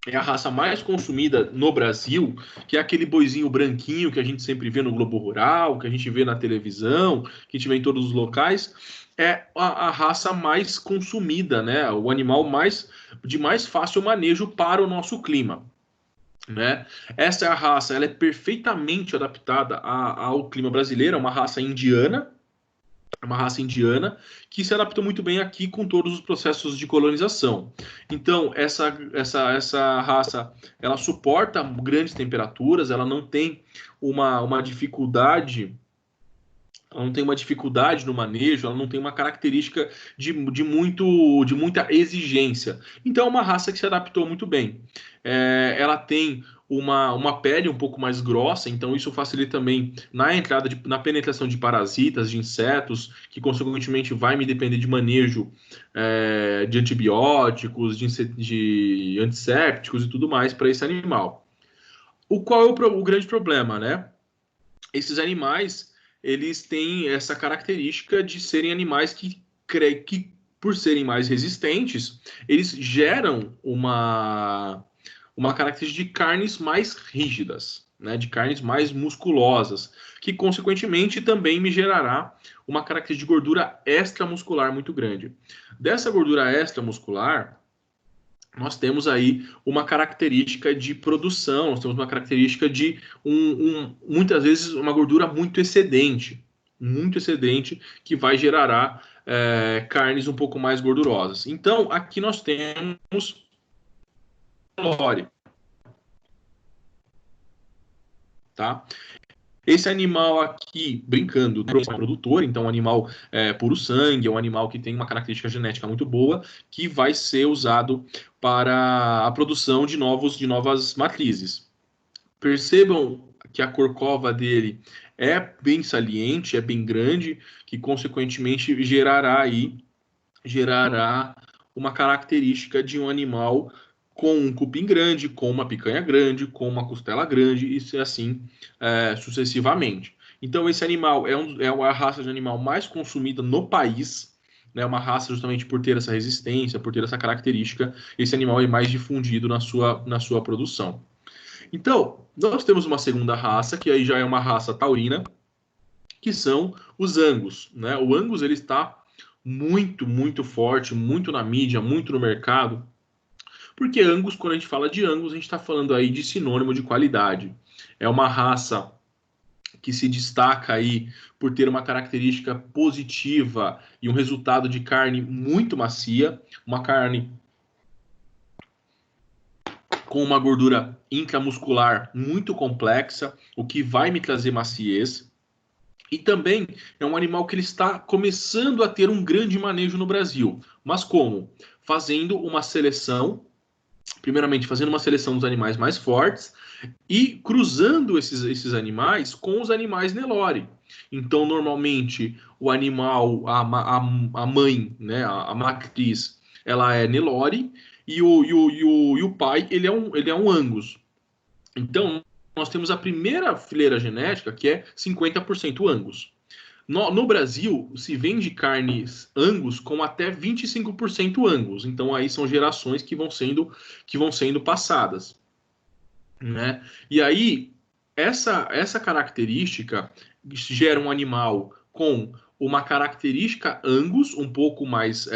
é a raça mais consumida no Brasil, que é aquele boizinho branquinho que a gente sempre vê no Globo Rural, que a gente vê na televisão, que a gente vê em todos os locais, é a raça mais consumida, né? O animal de mais fácil manejo para o nosso clima. Né? Essa é a raça, ela é perfeitamente adaptada ao clima brasileiro, é uma raça indiana, que se adaptou muito bem aqui com todos os processos de colonização. Então, essa raça, ela suporta grandes temperaturas, ela não tem uma dificuldade. Ela não tem uma dificuldade no manejo, ela não tem uma característica de muita exigência. Então, é uma raça que se adaptou muito bem. Ela tem uma pele um pouco mais grossa, então isso facilita também na penetração de parasitas, de insetos, que consequentemente vai me depender de manejo de antibióticos, de antissépticos e tudo mais para esse animal. Qual é o grande problema, né? Esses animais, eles têm essa característica de serem animais que por serem mais resistentes, eles geram uma característica de carnes mais rígidas, né, de carnes mais musculosas, que consequentemente também me gerará uma característica de gordura extramuscular muito grande. Dessa gordura extramuscular, nós temos aí uma característica de produção, nós temos uma característica de muitas vezes uma gordura muito excedente, que vai gerar carnes um pouco mais gordurosas. Então, aqui nós temos Nelore, tá? Esse animal aqui, brincando, é um produtor, então um animal puro sangue, é um animal que tem uma característica genética muito boa, que vai ser usado para a produção de novas matrizes. Percebam que a corcova dele é bem saliente, é bem grande, que consequentemente gerará uma característica de um animal com um cupim grande, com uma picanha grande, com uma costela grande, e assim sucessivamente. Então, esse animal é a raça de animal mais consumida no país, né? Uma raça justamente por ter essa resistência, por ter essa característica, esse animal é mais difundido na sua produção. Então, nós temos uma segunda raça, que aí já é uma raça taurina, que são os Angus, né? O Angus, ele está muito, muito forte, muito na mídia, muito no mercado, porque Angus, quando a gente fala de Angus, a gente está falando aí de sinônimo de qualidade. É uma raça que se destaca aí por ter uma característica positiva e um resultado de carne muito macia, uma carne com uma gordura intramuscular muito complexa, o que vai me trazer maciez. E também é um animal que ele está começando a ter um grande manejo no Brasil. Mas como? Fazendo uma seleção, primeiramente fazendo uma seleção dos animais mais fortes e cruzando esses animais com os animais Nelore. Então, normalmente, o animal, a mãe, né, a matriz, ela é Nelore e o pai, ele é um Angus. Então, nós temos a primeira fileira genética, que é 50% Angus. No Brasil, se vende carnes Angus com até 25% Angus. Então, aí são gerações que vão sendo passadas, né? E aí, essa característica gera um animal com uma característica Angus um pouco mais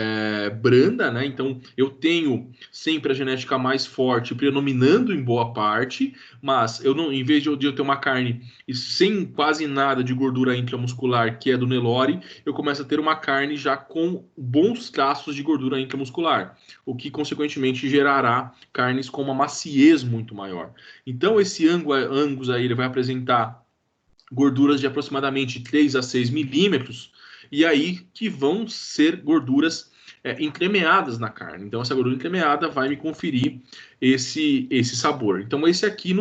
branda, né? Então eu tenho sempre a genética mais forte predominando em boa parte, mas eu não, em vez de eu ter uma carne sem quase nada de gordura intramuscular, que é do Nelore, eu começo a ter uma carne já com bons traços de gordura intramuscular, o que consequentemente gerará carnes com uma maciez muito maior. Então esse Angus aí ele vai apresentar gorduras de aproximadamente 3 a 6 milímetros, e aí que vão ser gorduras entremeadas na carne. Então essa gordura entremeada vai me conferir esse sabor. Então esse aqui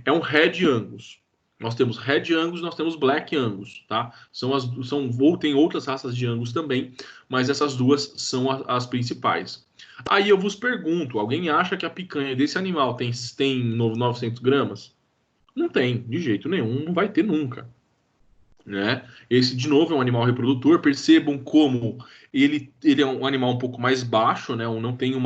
é um Red Angus. Nós temos Red Angus, nós temos Black Angus, tá? Tem outras raças de Angus também, mas essas duas são as principais. Aí eu vos pergunto, alguém acha que a picanha desse animal tem 900 gramas? Não tem, de jeito nenhum, não vai ter nunca, né? Esse, de novo, é um animal reprodutor. Percebam como ele é um animal um pouco mais baixo, né? Não tem é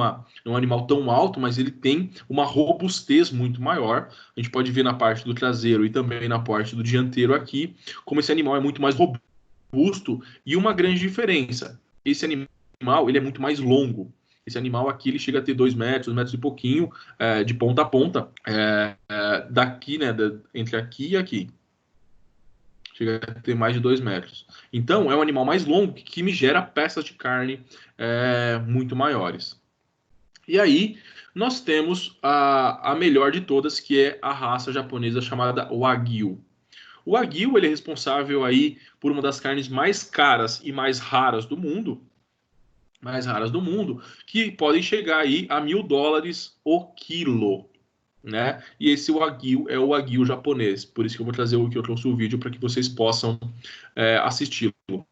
um animal tão alto, mas ele tem uma robustez muito maior. A gente pode ver na parte do traseiro e também na parte do dianteiro aqui, como esse animal é muito mais robusto. E uma grande diferença, esse animal ele é muito mais longo. Esse animal aqui ele chega a ter 2 metros, 2 metros e pouquinho, de ponta a ponta, daqui, né, entre aqui e aqui. Chega a ter mais de 2 metros. Então, é um animal mais longo que me gera peças de carne muito maiores. E aí, nós temos a melhor de todas, que é a raça japonesa chamada Wagyu. O Wagyu ele é responsável aí por uma das carnes mais caras e mais raras do mundo, que podem chegar aí a $1.000 o quilo, né? E esse Wagyu é o Wagyu japonês, por isso que eu vou trazer que eu trouxe o vídeo para que vocês possam assisti-lo.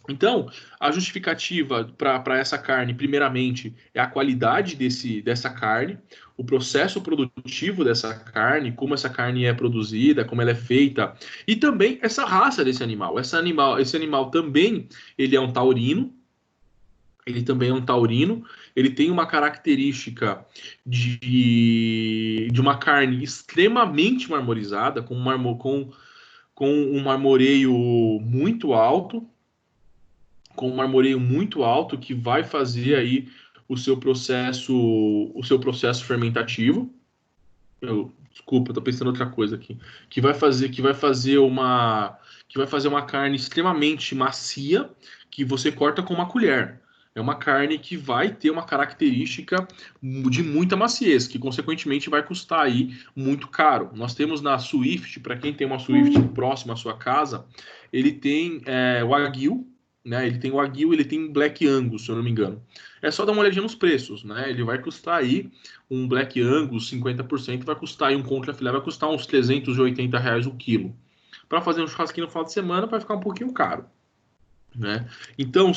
Então, a justificativa para essa carne, primeiramente, é a qualidade dessa carne, o processo produtivo dessa carne, como essa carne é produzida, como ela é feita, e também essa raça desse animal. Esse animal também ele é um taurino, ele também é um taurino, ele tem uma característica de uma carne extremamente marmorizada, com um marmoreio muito alto, que vai fazer aí o seu processo fermentativo. Desculpa, estou pensando em outra coisa aqui. Que vai fazer uma carne extremamente macia que você corta com uma colher. É uma carne que vai ter uma característica de muita maciez, que consequentemente vai custar aí muito caro. Nós temos na Swift, para quem tem uma Swift próxima à sua casa, ele tem Wagyu, né? Ele tem Wagyu, ele tem Black Angus, se eu não me engano. É só dar uma olhadinha nos preços, né? Ele vai custar aí um Black Angus 50% vai custar, e um contrafilé vai custar uns R$ 380 o quilo. Para fazer um churrasquinho no final de semana vai ficar um pouquinho caro, né? Então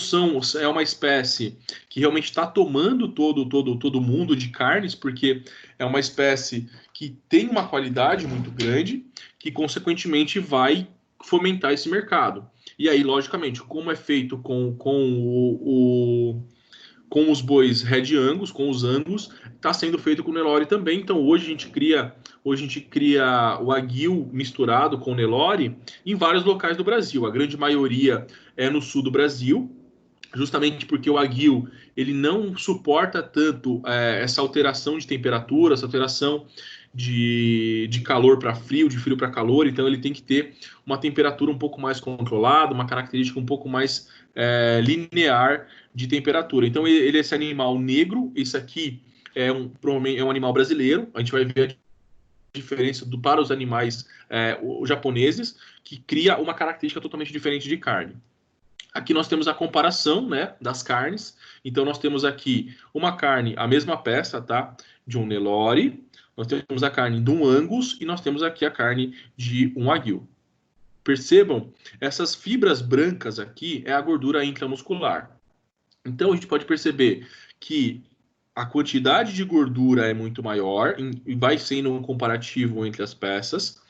é uma espécie que realmente está tomando todo mundo de carnes, porque é uma espécie que tem uma qualidade muito grande, que consequentemente vai fomentar esse mercado. E aí, logicamente, como é feito com os bois Red Angus, com os Angus, está sendo feito com o Nelore também. Então hoje a gente cria o Wagyu misturado com o Nelore em vários locais do Brasil. A grande maioria é no sul do Brasil, justamente porque o Wagyu ele não suporta tanto essa alteração de temperatura, essa alteração de calor para frio, de frio para calor. Então ele tem que ter uma temperatura um pouco mais controlada, uma característica um pouco mais linear de temperatura. Então ele é esse animal negro. Esse aqui provavelmente é um animal brasileiro. A gente vai ver diferença para os animais os japoneses, que cria uma característica totalmente diferente de carne. Aqui nós temos a comparação, né, das carnes. Então nós temos aqui uma carne, a mesma peça, tá, de um Nelore. Nós temos a carne de um Angus e nós temos aqui a carne de um Wagyu. Percebam, essas fibras brancas aqui é a gordura intramuscular. Então a gente pode perceber que a quantidade de gordura é muito maior e vai sendo um comparativo entre as peças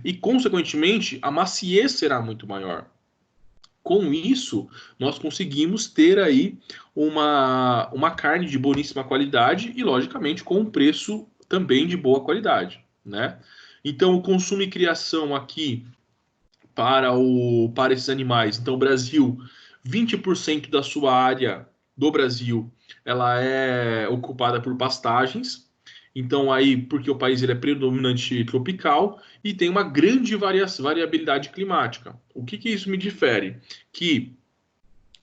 e, consequentemente, a maciez será muito maior. Com isso, nós conseguimos ter aí uma carne de boníssima qualidade e, logicamente, com um preço também de boa qualidade, né? Então, o consumo e criação aqui para esses animais. Então, o Brasil, 20% da sua área do Brasil, ela é ocupada por pastagens. Então, aí, porque o país ele é predominante tropical e tem uma grande variabilidade climática. O que isso me difere? Que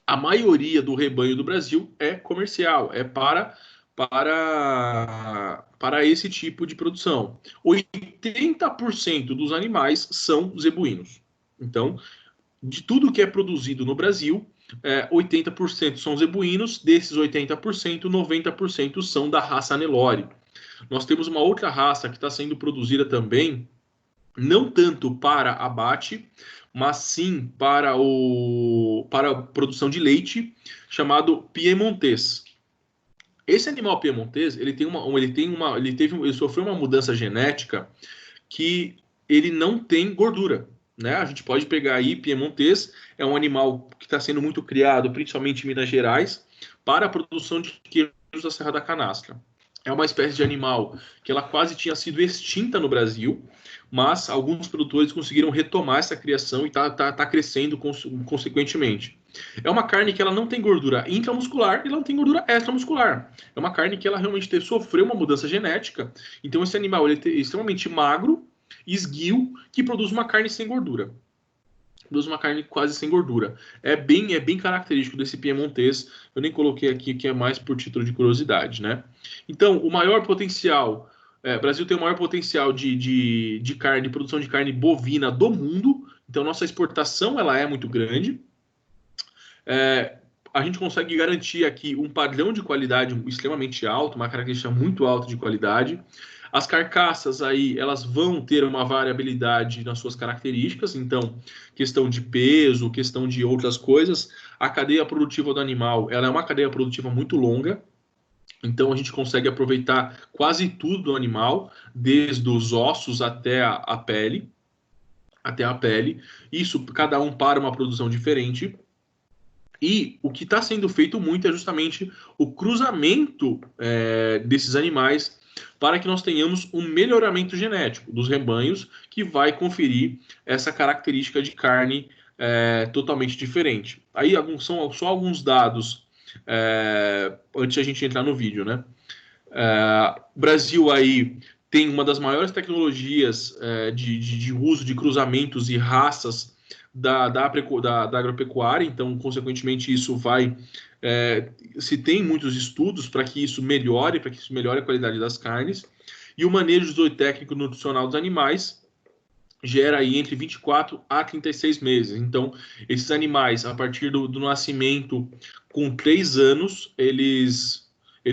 a maioria do rebanho do Brasil é comercial, é para esse tipo de produção. 80% dos animais são zebuínos. Então, de tudo que é produzido no Brasil, 80% são zebuínos, desses 80%, 90% são da raça Nelore. Nós temos uma outra raça que está sendo produzida também, não tanto para abate, mas sim para a produção de leite, chamado piemontês. Esse animal piemontês, ele sofreu uma mudança genética que ele não tem gordura, né? A gente pode pegar aí piemontês, é um animal que está sendo muito criado, principalmente em Minas Gerais, para a produção de queijos da Serra da Canastra. É uma espécie de animal que ela quase tinha sido extinta no Brasil, mas alguns produtores conseguiram retomar essa criação e está crescendo consequentemente. É uma carne que ela não tem gordura intramuscular e ela não tem gordura extramuscular. É uma carne que ela realmente sofreu uma mudança genética. Então esse animal ele é extremamente magro, esguio, que produz uma carne sem gordura. Produz uma carne quase sem gordura. É bem característico desse piemontês. Eu nem coloquei aqui, que é mais por título de curiosidade, né? Então, o maior potencial... o Brasil tem o maior potencial de carne, de produção de carne bovina do mundo. Então, nossa exportação ela é muito grande. A gente consegue garantir aqui um padrão de qualidade extremamente alto, uma característica muito alta de qualidade. As carcaças aí, elas vão ter uma variabilidade nas suas características, então, questão de peso, questão de outras coisas. A cadeia produtiva do animal, ela é uma cadeia produtiva muito longa, então a gente consegue aproveitar quase tudo do animal, desde os ossos até a pele, Isso, cada um para uma produção diferente. E o que está sendo feito muito é justamente o cruzamento desses animais para que nós tenhamos um melhoramento genético dos rebanhos que vai conferir essa característica de carne totalmente diferente. Aí são só alguns dados antes de a gente entrar no vídeo, né? O Brasil aí tem uma das maiores tecnologias de uso de cruzamentos e raças da agropecuária, então, consequentemente, isso vai... se tem muitos estudos para que isso melhore, a qualidade das carnes, e o manejo zootécnico nutricional dos animais gera aí entre 24 a 36 meses. Então, esses animais, a partir do nascimento, com 3 anos, eles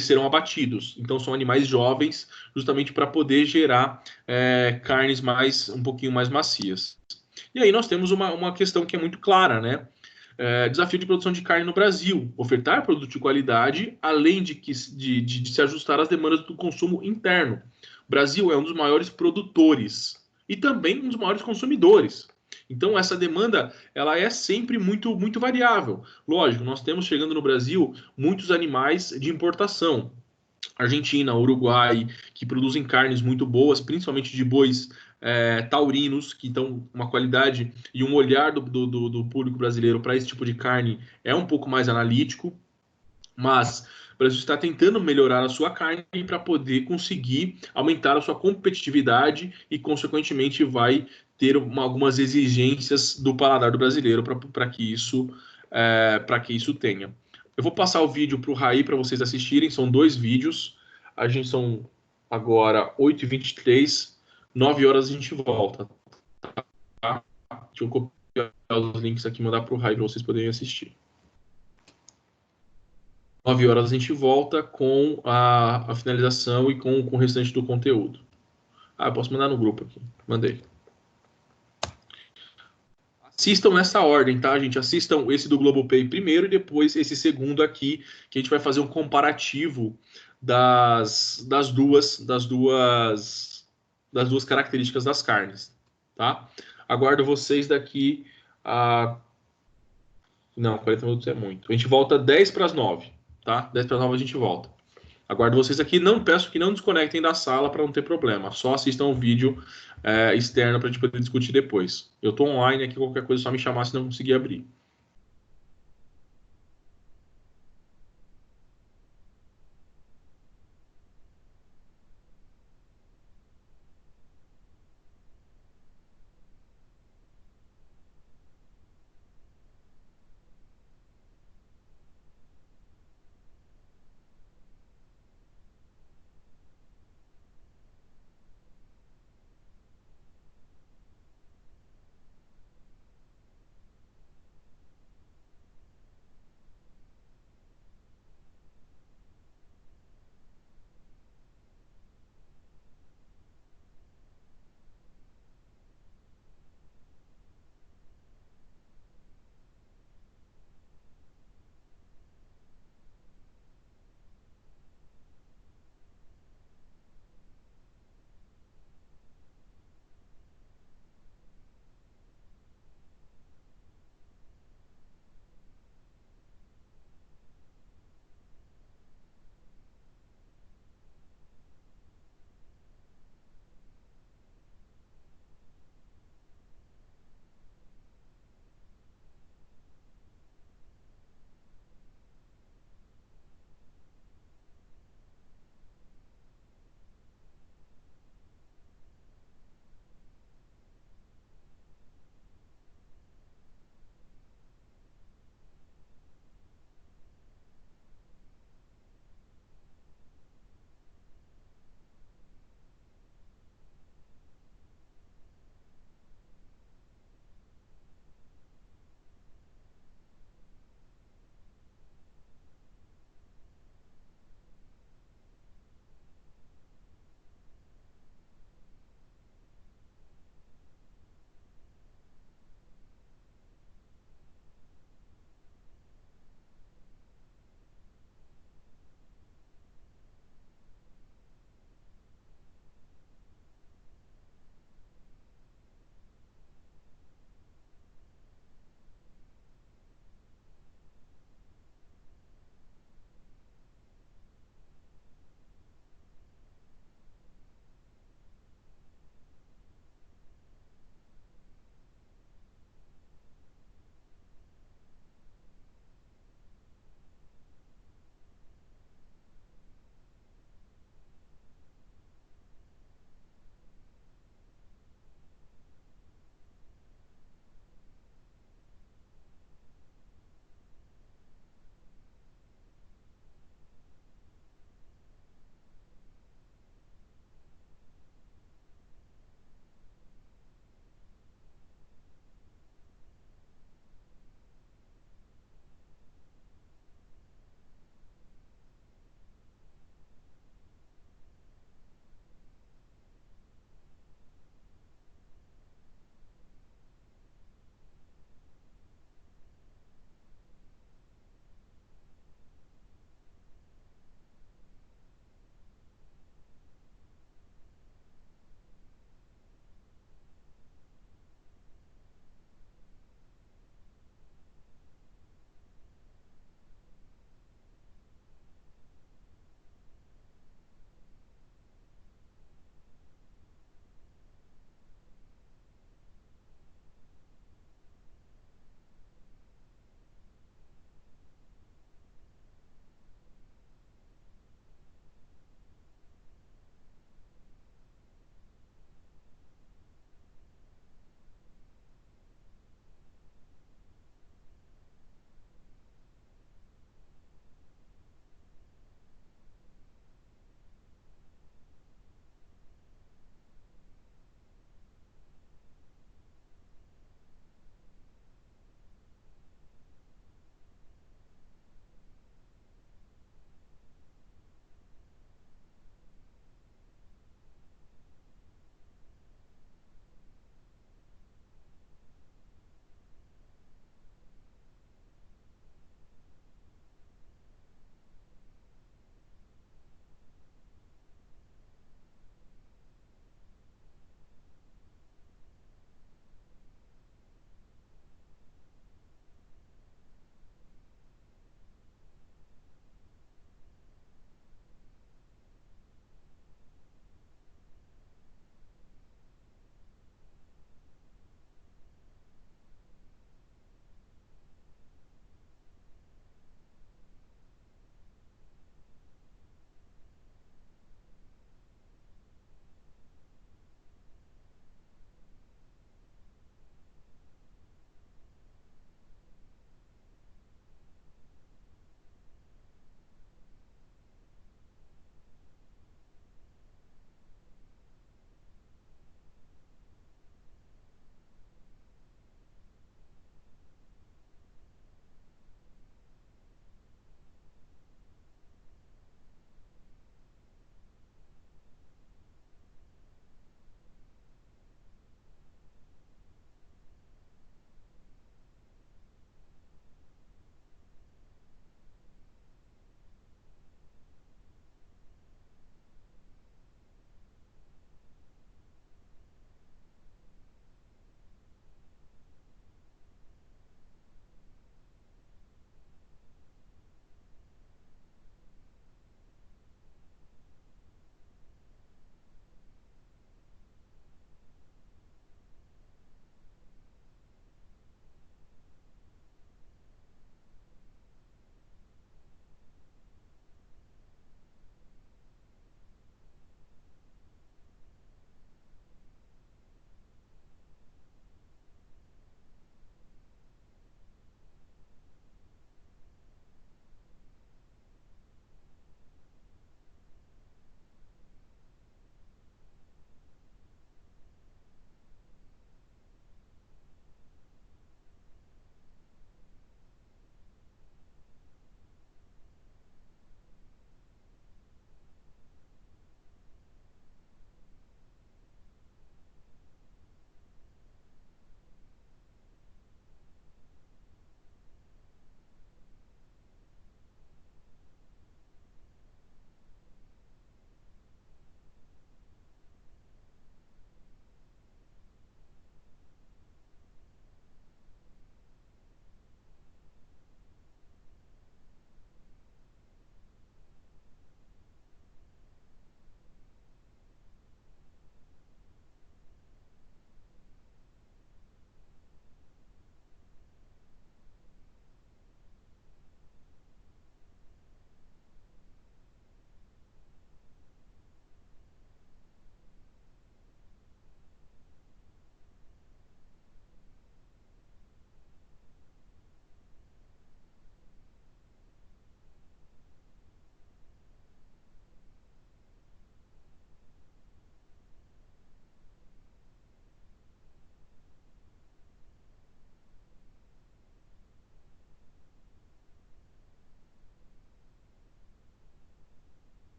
serão abatidos. Então, são animais jovens, justamente para poder gerar carnes um pouquinho mais macias. E aí nós temos uma questão que é muito clara, né? Desafio de produção de carne no Brasil. Ofertar produto de qualidade, além de se ajustar às demandas do consumo interno. O Brasil é um dos maiores produtores e também um dos maiores consumidores. Então, essa demanda ela é sempre muito, muito variável. Lógico, nós temos chegando no Brasil muitos animais de importação. Argentina, Uruguai, que produzem carnes muito boas, principalmente de bois taurinos, que dão uma qualidade e um olhar do público brasileiro para esse tipo de carne é um pouco mais analítico, mas o Brasil está tentando melhorar a sua carne para poder conseguir aumentar a sua competitividade e, consequentemente, vai ter algumas exigências do paladar do brasileiro para que isso tenha. Eu vou passar o vídeo para o Raí para vocês assistirem, são 2 vídeos. A gente são agora 8h23. 9 horas a gente volta, tá? Deixa eu copiar os links aqui e mandar pro Rai para vocês poderem assistir. 9 horas a gente volta com a finalização e com o restante do conteúdo. Ah, eu posso mandar no grupo aqui. Mandei. Assistam nessa ordem, tá, gente? Assistam esse do Globopay primeiro e depois esse segundo aqui, que a gente vai fazer um comparativo das duas características das carnes, tá? Aguardo vocês daqui a... Não, 40 minutos é muito. A gente volta 10 para as 9, tá? 10 para as 9 a gente volta. Aguardo vocês aqui. Não peço que não desconectem da sala para não ter problema. Só assistam o vídeo externo para a gente poder discutir depois. Eu estou online aqui, qualquer coisa é só me chamar se não conseguir abrir.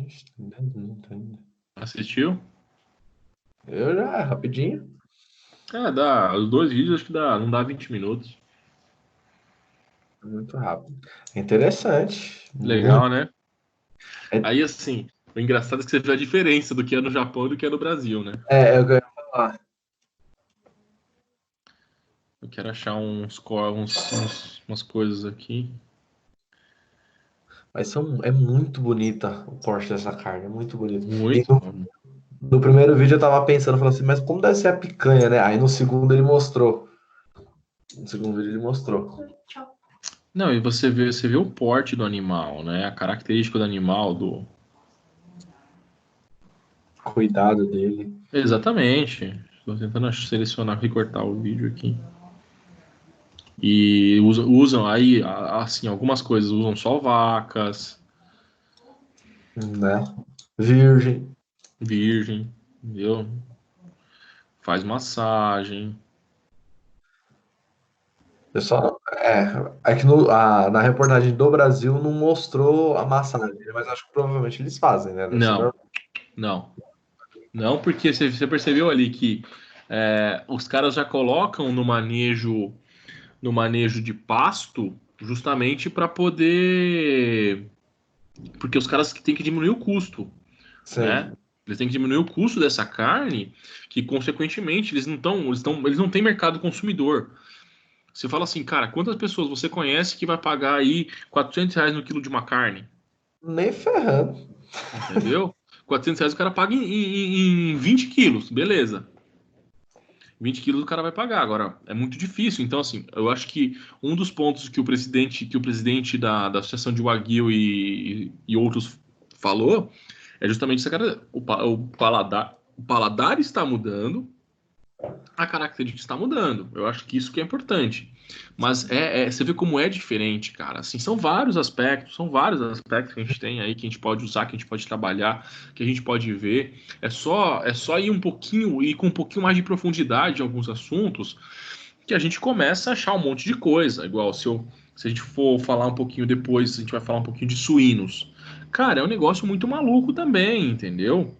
Ixi, 10 minutos ainda. Assistiu? Eu já, rapidinho. Dá. Os dois vídeos acho que dá, não dá 20 minutos. Muito rápido. Interessante. Muito. Legal, né? Aí, assim, o engraçado é que você vê a diferença do que é no Japão e do que é no Brasil, né? É o que eu ia falar. Eu quero achar umas coisas aqui. Mas é muito bonita o corte dessa carne, é muito bonito. E Muito. no primeiro vídeo eu tava pensando, falando assim, mas como deve ser a picanha, né? Aí no segundo ele mostrou. No segundo vídeo ele mostrou. Não, e você vê o porte do animal, né? A característica do animal, do. Cuidado dele. Exatamente. Estou tentando selecionar, recortar o vídeo aqui. E usam aí, assim, algumas coisas usam só vacas, Né? Virgem. virgem, entendeu? Faz massagem. Eu só, é que na reportagem do Brasil não mostrou a massagem, mas acho que provavelmente eles fazem, né? Deve ser Não, normal. não. Não, porque você percebeu ali que os caras já colocam no manejo de pasto justamente para poder. Porque os caras têm que diminuir o custo, né? Sim. Eles têm que diminuir o custo dessa carne, que consequentemente eles não têm mercado consumidor. Você fala assim, cara, quantas pessoas você conhece que vai pagar aí R$ 400 no quilo de uma carne? Nem ferrando. Entendeu? R$ 400 o cara paga em 20 quilos, beleza. 20 quilos o cara vai pagar. Agora, é muito difícil. Então, assim, eu acho que um dos pontos que o presidente da Associação de Wagyu e outros falou é justamente essa cara, o paladar está mudando, a característica está mudando. Eu acho que isso que é importante. Mas você vê como é diferente, cara. Assim, são vários aspectos que a gente tem aí, que a gente pode usar, que a gente pode trabalhar, que a gente pode ver. É só ir com um pouquinho mais de profundidade em alguns assuntos, que a gente começa a achar um monte de coisa. Igual se a gente for falar um pouquinho depois, a gente vai falar um pouquinho de suínos. Cara, é um negócio muito maluco também, entendeu?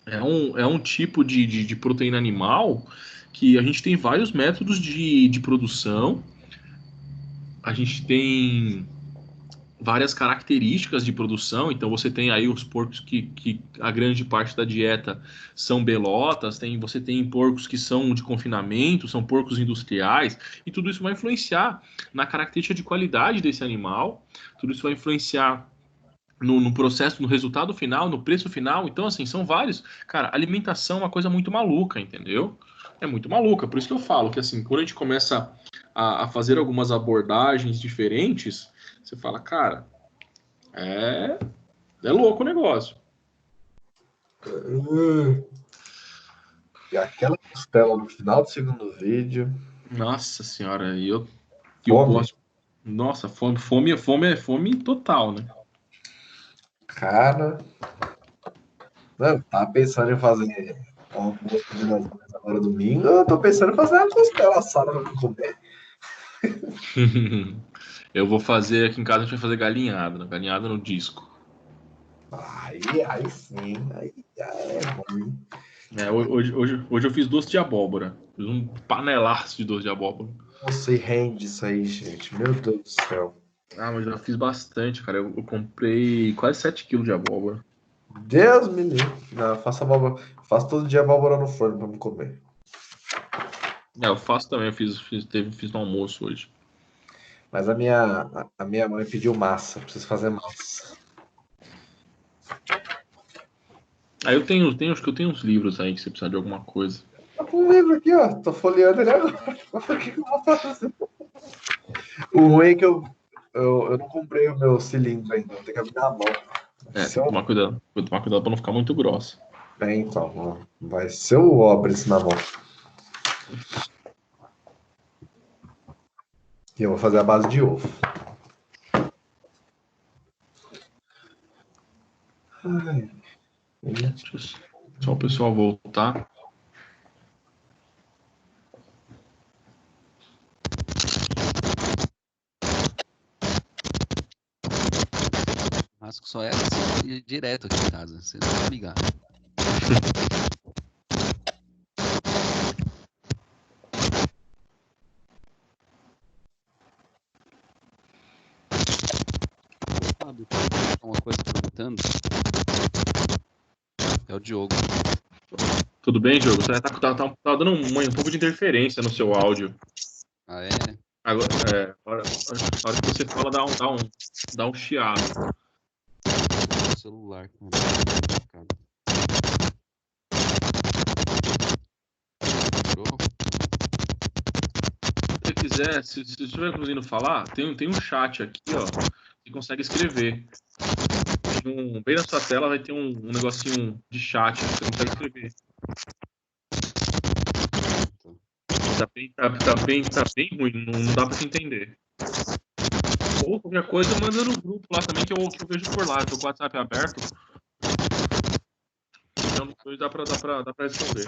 É um tipo de proteína animal que a gente tem vários métodos de produção, a gente tem várias características de produção. Então você tem aí os porcos que a grande parte da dieta são belotas, você tem porcos que são de confinamento, são porcos industriais, e tudo isso vai influenciar na característica de qualidade desse animal, tudo isso vai influenciar no processo, no resultado final, no preço final. Então, assim, são vários. Cara, alimentação é uma coisa muito maluca, entendeu? É muito maluca. Por isso que eu falo que, assim, quando a gente começa a fazer algumas abordagens diferentes, você fala, cara, é, é louco o negócio. E aquela costela no final do segundo vídeo. Nossa senhora, e eu Fome. gosto. Nossa, fome total, né? Cara, não, eu tava pensando em fazer almoço de das mães agora domingo. Eu tô pensando em fazer uma costela assada pra comer. Eu vou fazer aqui em casa, a gente vai fazer galinhada no disco. Aí sim, aí já é bom. Hoje eu fiz doce de abóbora. Fiz um panelaço de doce de abóbora. Nossa, e rende isso aí, gente. Meu Deus do céu. Ah, mas eu já fiz bastante, cara. Eu comprei quase 7 quilos de abóbora. Deus me livre. Não, faça abóbora. Faço todo dia abóbora no forno pra me comer. Eu faço também, eu fiz no almoço hoje. Mas a minha mãe pediu massa. Preciso fazer massa. Aí acho que eu tenho uns livros aí que você precisa de alguma coisa. Tá com um livro aqui, ó. Tô folheando ele agora. O que que eu vou fazer? O ruim é que eu não comprei o meu cilindro ainda. Vou ter que abrir na mão. Se Tem que eu... tomar cuidado. Vou tomar cuidado pra não ficar muito grossa. Então, ó, vai ser o abro isso na mão. E eu vou fazer a base de ovo. Ai, Só o pessoal voltar. churrasco só é assim, ir direto aqui em casa. Você não vai ligar. Fábio, uma coisa perguntando. É o Diogo. Tudo bem, Diogo? Você tá dando um pouco de interferência no seu áudio. Ah, é? Agora, a hora que você fala, dá um chiado. O celular. Cara. Show? Se você quiser, se você estiver conseguindo falar, tem um chat aqui, ó. Você consegue escrever. Bem na sua tela vai ter um negocinho de chat que você consegue escrever. Tá bem ruim, não dá pra se entender. Ou qualquer coisa, manda no grupo lá também que eu vejo por lá. Eu tô com o WhatsApp aberto. Então depois dá pra responder.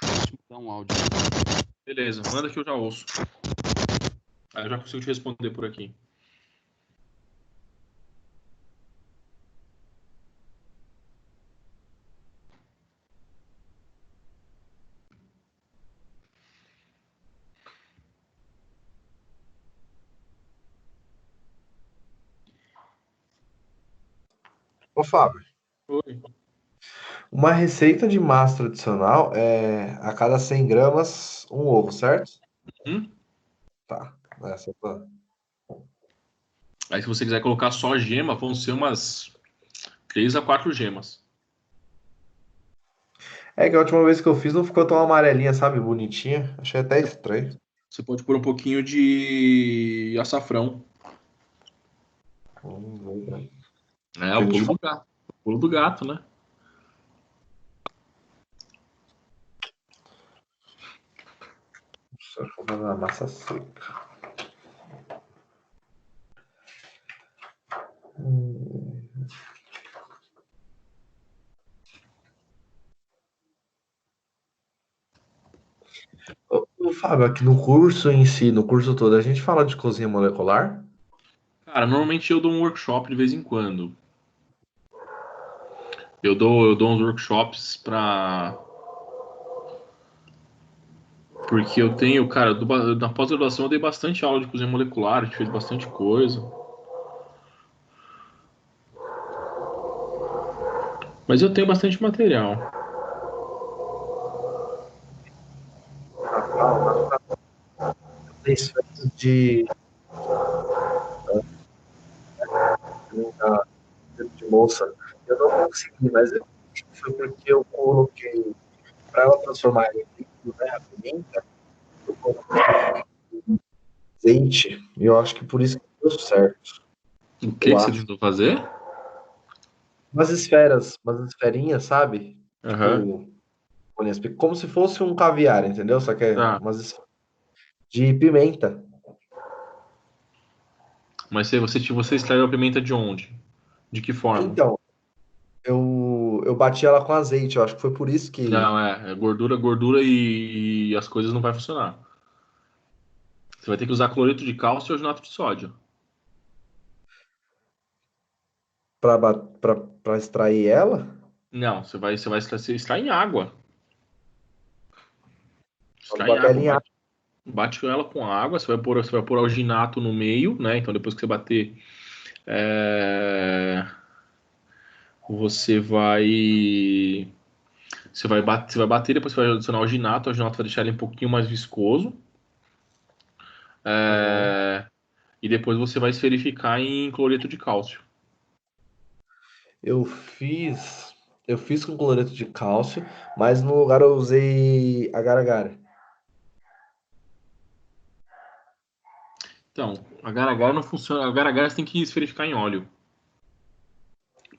Deixa eu dar um áudio. Beleza, manda que eu já ouço. Aí eu já consigo te responder por aqui. Ô, Fábio, Oi. uma receita de massa tradicional é a cada 100 gramas um ovo, certo? Tá. Essa tá. Aí se você quiser colocar só gema, vão ser umas 3 a 4 gemas. É que a última vez que eu fiz não ficou tão amarelinha, sabe? Bonitinha. Achei até estranho. Você pode pôr um pouquinho de açafrão. Verdade. É, Que a o gente pulo do gato. O pulo do gato, né? faz uma massa seca. Ô, Fábio, aqui no curso em si, no curso todo, a gente fala de cozinha molecular? Cara, normalmente eu dou um workshop de vez em quando. Eu dou uns workshops pra. Porque eu tenho, cara, na pós-graduação eu dei bastante aula de cozinha molecular, a gente fez bastante coisa. Mas eu tenho bastante material. Isso de, de moça, eu não consegui, mas eu acho que foi porque eu coloquei, para ela transformar em líquido, né, a pimenta, eu coloquei azeite, e eu acho que por isso que deu certo. O que Eu que você acho. tentou fazer? Umas esferas, umas esferinhas, sabe? Aham. Tipo, como se fosse um caviar, entendeu? Só que é Tá. umas de pimenta. Mas você extraiu a pimenta de onde? De que forma? Então, eu bati ela com azeite, eu acho que foi por isso que. Não, é gordura e as coisas não vai funcionar. Você vai ter que usar cloreto de cálcio e ozonato de sódio. Pra extrair ela. Não, você vai extrair em água. Vamos Extrai em botar ela água, em água. bate ela com água, você vai pôr alginato no meio, né? Então depois que você bater, é, você vai você vai bater, depois você vai adicionar o alginato vai deixar ele um pouquinho mais viscoso. Uhum. é, e depois você vai esferificar em cloreto de cálcio. Eu fiz. Eu fiz com cloreto de cálcio, mas no lugar eu usei agar-agar. Então, agar-agar não funciona. Agar-agar você tem que esferificar em óleo.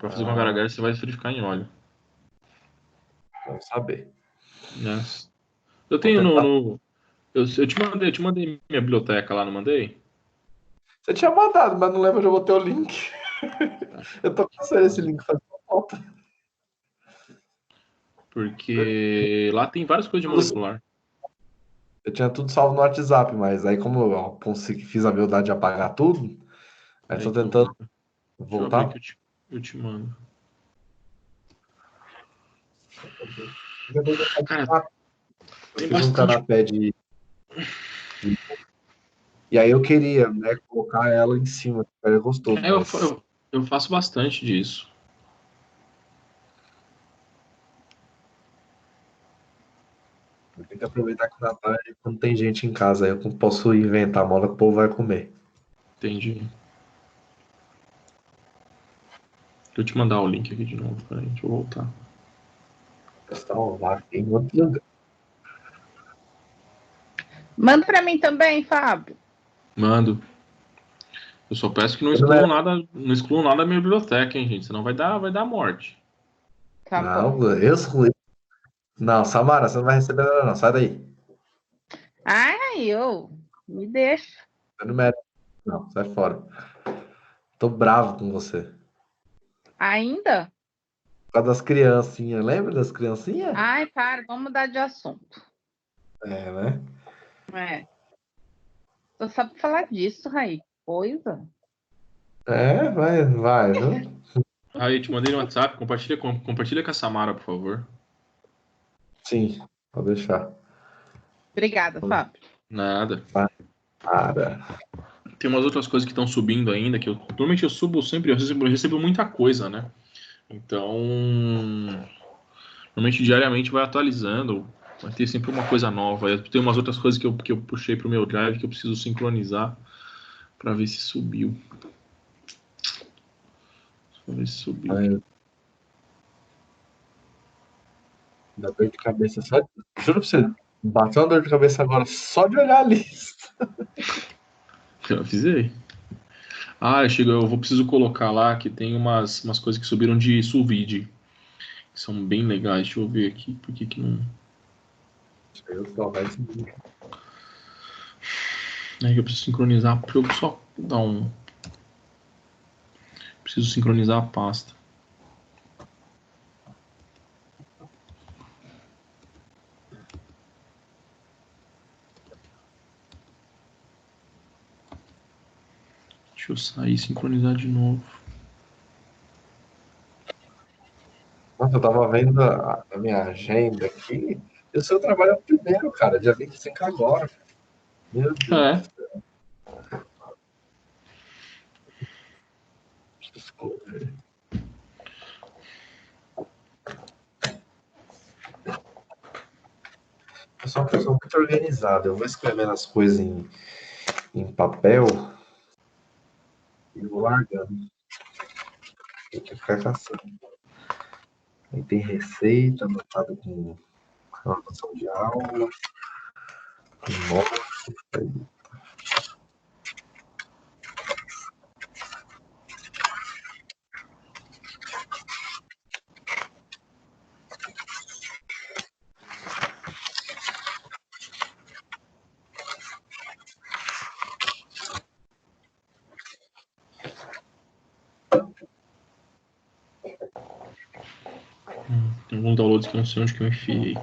Para fazer com Ah, agar-agar você vai esferificar em óleo. vamos saber. Né? Eu Vou tenho tentar. eu te mandei minha biblioteca lá, não mandei? Você tinha mandado, mas não lembro onde eu botei o link. Eu tô caçando esse link fazendo falta. Porque lá tem várias coisas de molecular. Eu tinha tudo salvo no WhatsApp, mas aí como fiz a humildade de apagar tudo, aí Peraí tô que eu tentando vou. Deixa eu abrir voltar. aqui. Eu te mando. Cara, Eu tem fiz um bastante. canapé de. E aí eu queria, né, colocar ela em cima, que é gostoso, Eu, mas eu faço bastante disso. tem que aproveitar que o Natal é quando tem gente em casa, aí eu não posso inventar moda que o povo vai comer. Entendi. Deixa eu te mandar o link aqui de novo. Peraí, deixa eu voltar. Testar o vaca em outro lugar. Manda para mim também, Fábio. Mando. Eu só peço que não Não, é- excluam nada da minha biblioteca, hein, gente? Senão vai dar morte. Tá bom. não, eu sou. Não, Samara, você não vai receber nada, não. Sai daí. Ai, me deixa. Você não merece. Não, sai fora. Tô bravo com você. Ainda? Por causa das criancinhas. Lembra das criancinhas? Ai, para, vamos mudar de assunto. É, né? É. Tu sabe falar disso, Raí? Coisa. É, vai, viu? Aí, te mandei no WhatsApp. Compartilha com a Samara, por favor. Sim, pode deixar. Obrigada, Fábio. Nada. Para. Tem umas outras coisas que estão subindo ainda, que normalmente eu subo sempre, eu recebo muita coisa, né? Então, normalmente diariamente vai atualizando, vai ter sempre uma coisa nova. Tem umas outras coisas que eu puxei pro meu drive que eu preciso sincronizar para ver se subiu. Pra ver se subiu. Ai, dá dor de cabeça só. Juro pra você, bateu uma dor de cabeça agora só de olhar a lista. Eu avisei. Eu preciso colocar lá que tem umas coisas que subiram de Sulvide, que são bem legais. Deixa eu ver aqui, por que que não. Eu só vai seguir. É que eu preciso sincronizar, porque eu só dar um. Preciso sincronizar a pasta. Deixa eu sair e sincronizar de novo. Nossa, eu tava vendo a minha agenda aqui. E o seu trabalho é o primeiro, cara, dia 25 agora. Meu Deus do É, céu. Desculpa. Eu sou uma pessoa muito organizada. Eu vou escrevendo as coisas em papel e vou largando. Tem que ficar caçando. Aí tem receita, anotado com anotação de aula, com nota. tem alguns downloads que eu não sei onde que eu enfiei.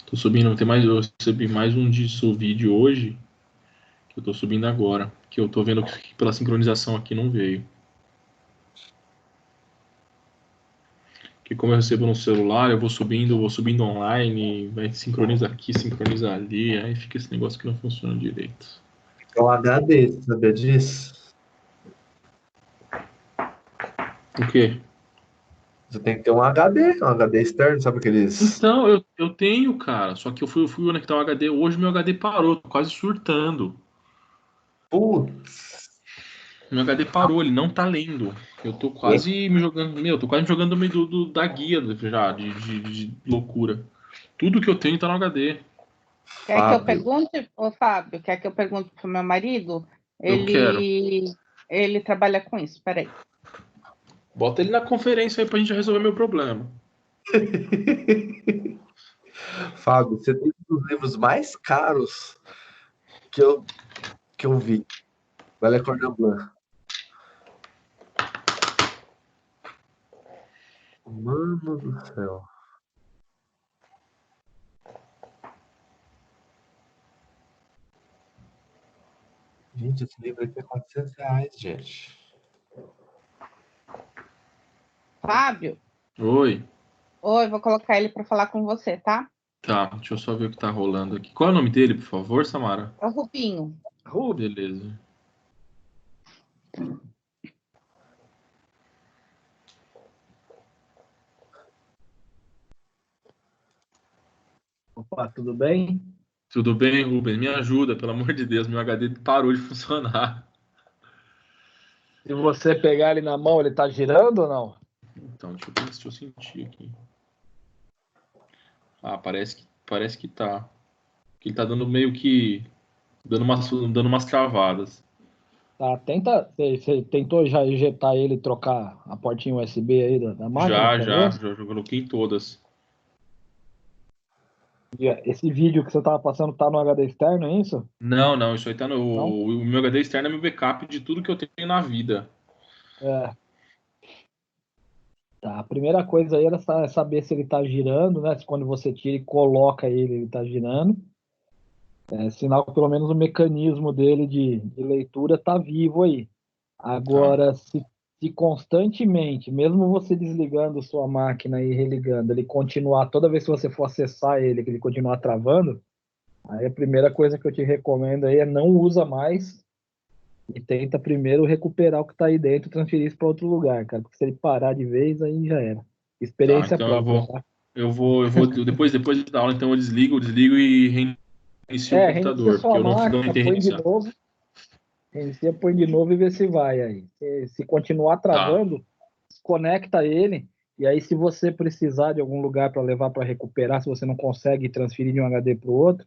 Tô subindo, eu recebi mais um de vídeo hoje, que eu tô subindo agora. Que eu tô vendo que pela sincronização aqui não veio. Que como eu recebo no celular, eu vou subindo online, vai sincroniza aqui, sincroniza ali, aí fica esse negócio que não funciona direito. É um HD, você sabia disso? O quê? Você tem que ter um HD externo, sabe aqueles. Então, eu tenho, cara, só que eu fui conectar o HD, hoje meu HD parou, tô quase surtando. Putz, Meu HD parou, ele não tá lendo. Eu tô quase me jogando, tô quase me jogando no meio da guia já, de loucura. Tudo que eu tenho tá no HD. Quer que eu Fábio. pergunte, ô Fábio, quer que eu pergunte pro meu marido? Eu quero. Ele trabalha com isso, peraí. Bota ele na conferência aí pra gente resolver meu problema. Fábio, você tem um dos livros mais caros que eu vi. Velha Cordon Bleu. Mano do céu. Gente, esse livro aqui é R$ 400, gente. Fábio, Oi. oi, vou colocar ele para falar com você, tá? Tá, deixa eu só ver o que tá rolando aqui. Qual é o nome dele, por favor, Samara? É o Rubinho. Beleza. Opa, tudo bem? Tudo bem, Rubens? Me ajuda, pelo amor de Deus. Meu HD parou de funcionar. Se você pegar ele na mão, ele tá girando ou não? Então, deixa eu sentir aqui. Ah, parece que tá. Que ele tá dando meio que. Dando umas travadas. Tá, você tentou já injetar ele e trocar a portinha USB aí da máquina pra ver? Já coloquei em todas. E esse vídeo que você tava passando tá no HD externo, é isso? Não, isso aí tá no. Não? O meu HD externo é meu backup de tudo que eu tenho na vida. É. Tá, a primeira coisa aí era saber se ele tá girando, né? Se quando você tira e coloca ele, ele tá girando. É sinal que pelo menos o mecanismo dele de leitura tá vivo aí. Tá. Agora, se constantemente, mesmo você desligando sua máquina e religando, ele continuar, toda vez que você for acessar ele, que ele continuar travando, aí a primeira coisa que eu te recomendo aí é não usa mais e tenta primeiro recuperar o que está aí dentro e transferir isso para outro lugar, cara, porque se ele parar de vez, aí já era. Tá, Experiência então própria, tá? depois da aula, então eu desligo e reinicio o Reinicia computador, porque sua eu não máquina, tentei põe de reiniciar. novo, reinicia, põe de novo e vê se vai aí. Se continuar Tá, travando, conecta ele, e aí se você precisar de algum lugar para levar para recuperar, se você não consegue transferir de um HD para o outro,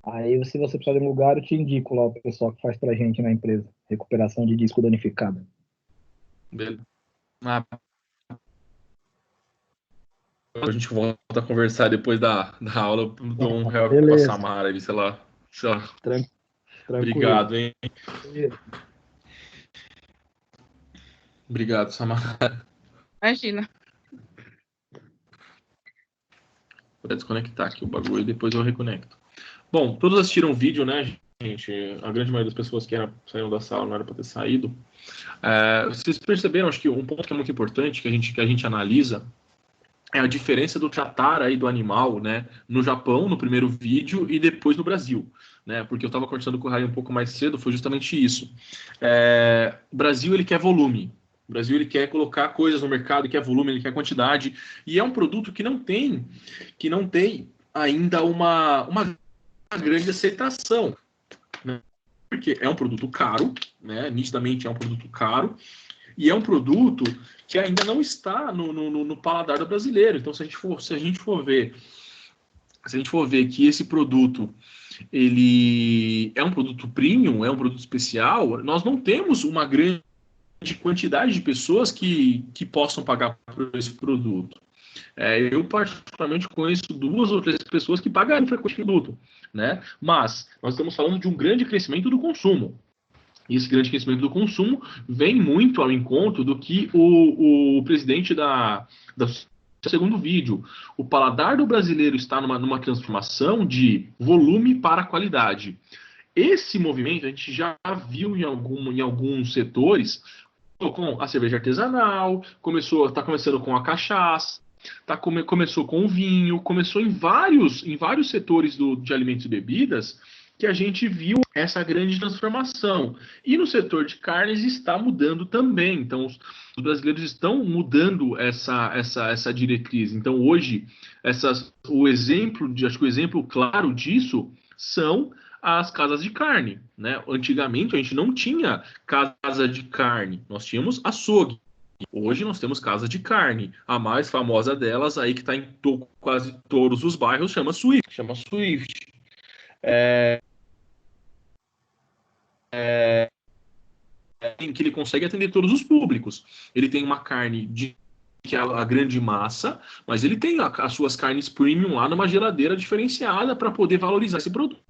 aí se você precisar de um lugar, eu te indico lá o pessoal que faz para gente na empresa, recuperação de disco danificado. beleza. Ah, a gente volta a conversar depois da aula. Eu dou um real aqui pra Beleza, Samara ali, sei lá. Sei lá. tranquilo. Obrigado, hein? Obrigado, Samara. Imagina. Vou desconectar aqui o bagulho e depois eu reconecto. Bom, todos assistiram o vídeo, né, gente? A grande maioria das pessoas que saíram da sala não era para ter saído. Vocês perceberam, acho que um ponto que é muito importante, que a gente analisa, é a diferença do tratar aí do animal, né, no Japão, no primeiro vídeo, e depois no Brasil, né, porque eu estava conversando com o Rai um pouco mais cedo, foi justamente isso. O Brasil, ele quer volume. O Brasil, ele quer colocar coisas no mercado, ele quer volume, ele quer quantidade, e é um produto que não tem ainda uma grande aceitação, né, porque é um produto caro, né, nitidamente é um produto caro, e é um produto que ainda não está no paladar do brasileiro. Então, se a gente for ver que esse produto ele é um produto premium, é um produto especial, nós não temos uma grande quantidade de pessoas que possam pagar por esse produto. Eu particularmente conheço 2 ou 3 pessoas que pagariam por esse produto, né? Mas nós estamos falando de um grande crescimento do consumo. E esse grande crescimento do consumo vem muito ao encontro do que o presidente do segundo vídeo. O paladar do brasileiro está numa transformação de volume para qualidade. Esse movimento a gente já viu em alguns setores, com a cerveja artesanal, está começando com a cachaça, começou com o vinho, começou em vários setores de alimentos e bebidas, que a gente viu essa grande transformação. E no setor de carnes está mudando também. Então, os brasileiros estão mudando essa diretriz. Então, hoje, acho que o exemplo claro disso são as casas de carne, né? Antigamente, a gente não tinha casa de carne, nós tínhamos açougue. Hoje nós temos casa de carne. A mais famosa delas, aí que está em quase todos os bairros, chama Swift. Em que ele consegue atender todos os públicos. Ele tem uma carne que é a grande massa, mas ele tem as suas carnes premium lá numa geladeira diferenciada para poder valorizar esse produto.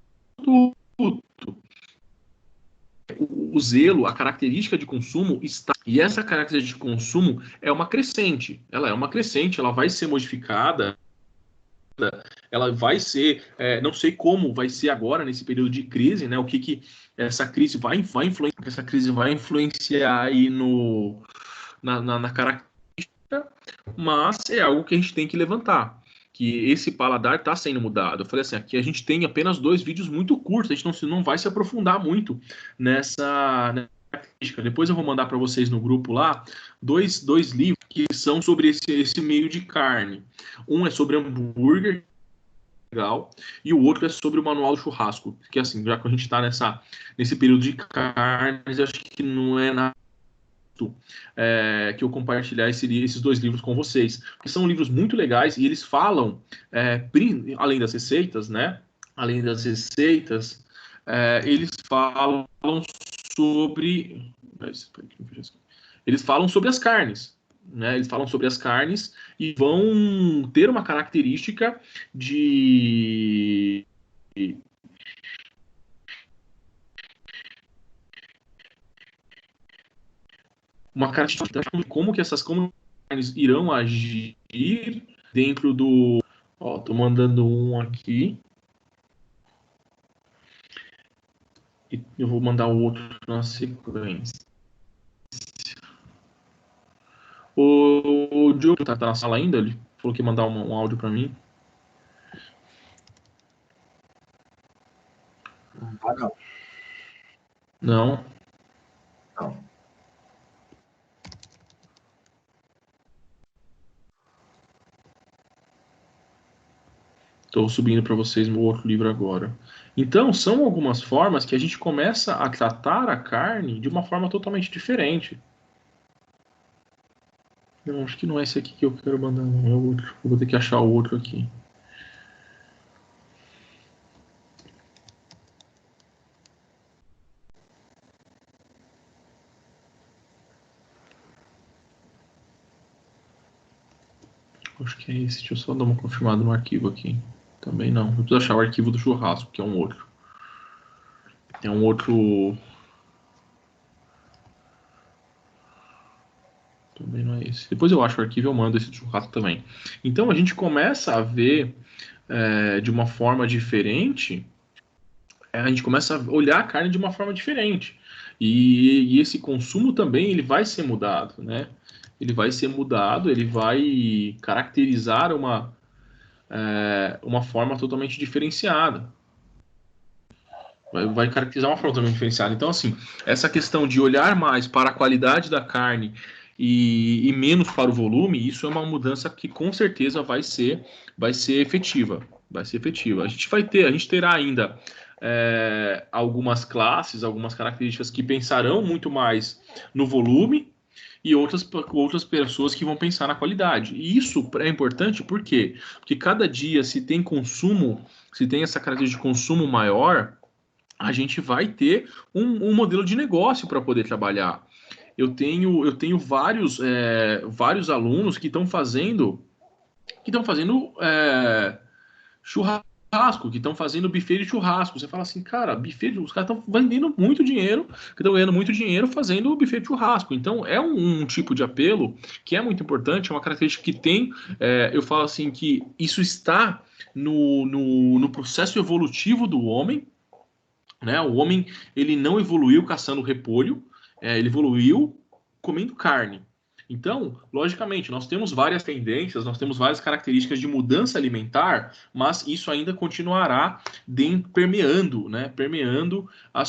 O zelo, a característica de consumo está. E essa característica de consumo é uma crescente. Ela é uma crescente, ela vai ser modificada ela vai ser, não sei como vai ser agora nesse período de crise, né? O que essa crise vai influenciar aí na característica, mas é algo que a gente tem que levantar. Que esse paladar está sendo mudado. Eu falei assim, aqui a gente tem apenas 2 vídeos muito curtos, a gente não vai se aprofundar muito nessa característica. Depois eu vou mandar para vocês no grupo lá dois livros que são sobre esse meio de carne. Um é sobre hambúrguer, legal, e o outro é sobre o manual do churrasco, que assim, já que a gente está nesse período de carnes, eu acho que não é nada que eu compartilhar esses 2 livros com vocês, porque são livros muito legais e eles falam, além das receitas, né? Além das receitas, eles falam sobre as carnes, né? Eles falam sobre as carnes e vão ter uma característica de de como que essas carnes irão agir dentro do... Ó, tô mandando um aqui. E eu vou mandar o outro na sequência. O Diogo tá na sala ainda? Ele falou que ia mandar um áudio para mim. Não. Não. Não. Estou subindo para vocês o outro livro agora. Então, são algumas formas que a gente começa a tratar a carne de uma forma totalmente diferente. Não, acho que não é esse aqui que eu quero mandar, não. É o outro. Eu vou ter que achar o outro aqui. Acho que é esse. Deixa eu só dar uma confirmada no arquivo aqui. Também não. Eu preciso achar o arquivo do churrasco, que é um outro. É um outro... Também não é esse. Depois eu acho o arquivo e eu mando esse do churrasco também. Então a gente começa a ver de uma forma diferente. A gente começa a olhar a carne de uma forma diferente. E esse consumo também ele vai ser mudado, né? Ele vai ser mudado, ele vai caracterizar uma forma totalmente diferenciada. Vai caracterizar uma forma totalmente diferenciada. Então, assim, essa questão de olhar mais para a qualidade da carne e menos para o volume, isso é uma mudança que com certeza vai ser efetiva. Vai ser efetiva. A gente terá ainda algumas classes, algumas características que pensarão muito mais no volume e outras pessoas que vão pensar na qualidade. E isso é importante por quê? Porque cada dia se tem essa característica de consumo maior, a gente vai ter um modelo de negócio para poder trabalhar. Eu tenho vários alunos que estão fazendo churrasco, que estão fazendo buffet de churrasco. Você fala assim, cara, os caras estão vendendo muito dinheiro, que estão ganhando muito dinheiro fazendo buffet de churrasco. Então é um tipo de apelo que é muito importante, é uma característica que tem. Eu falo assim que isso está no processo evolutivo do homem. Né? O homem ele não evoluiu caçando repolho, ele evoluiu comendo carne. Então, logicamente, nós temos várias tendências, nós temos várias características de mudança alimentar, mas isso ainda continuará permeando, né? Permeando a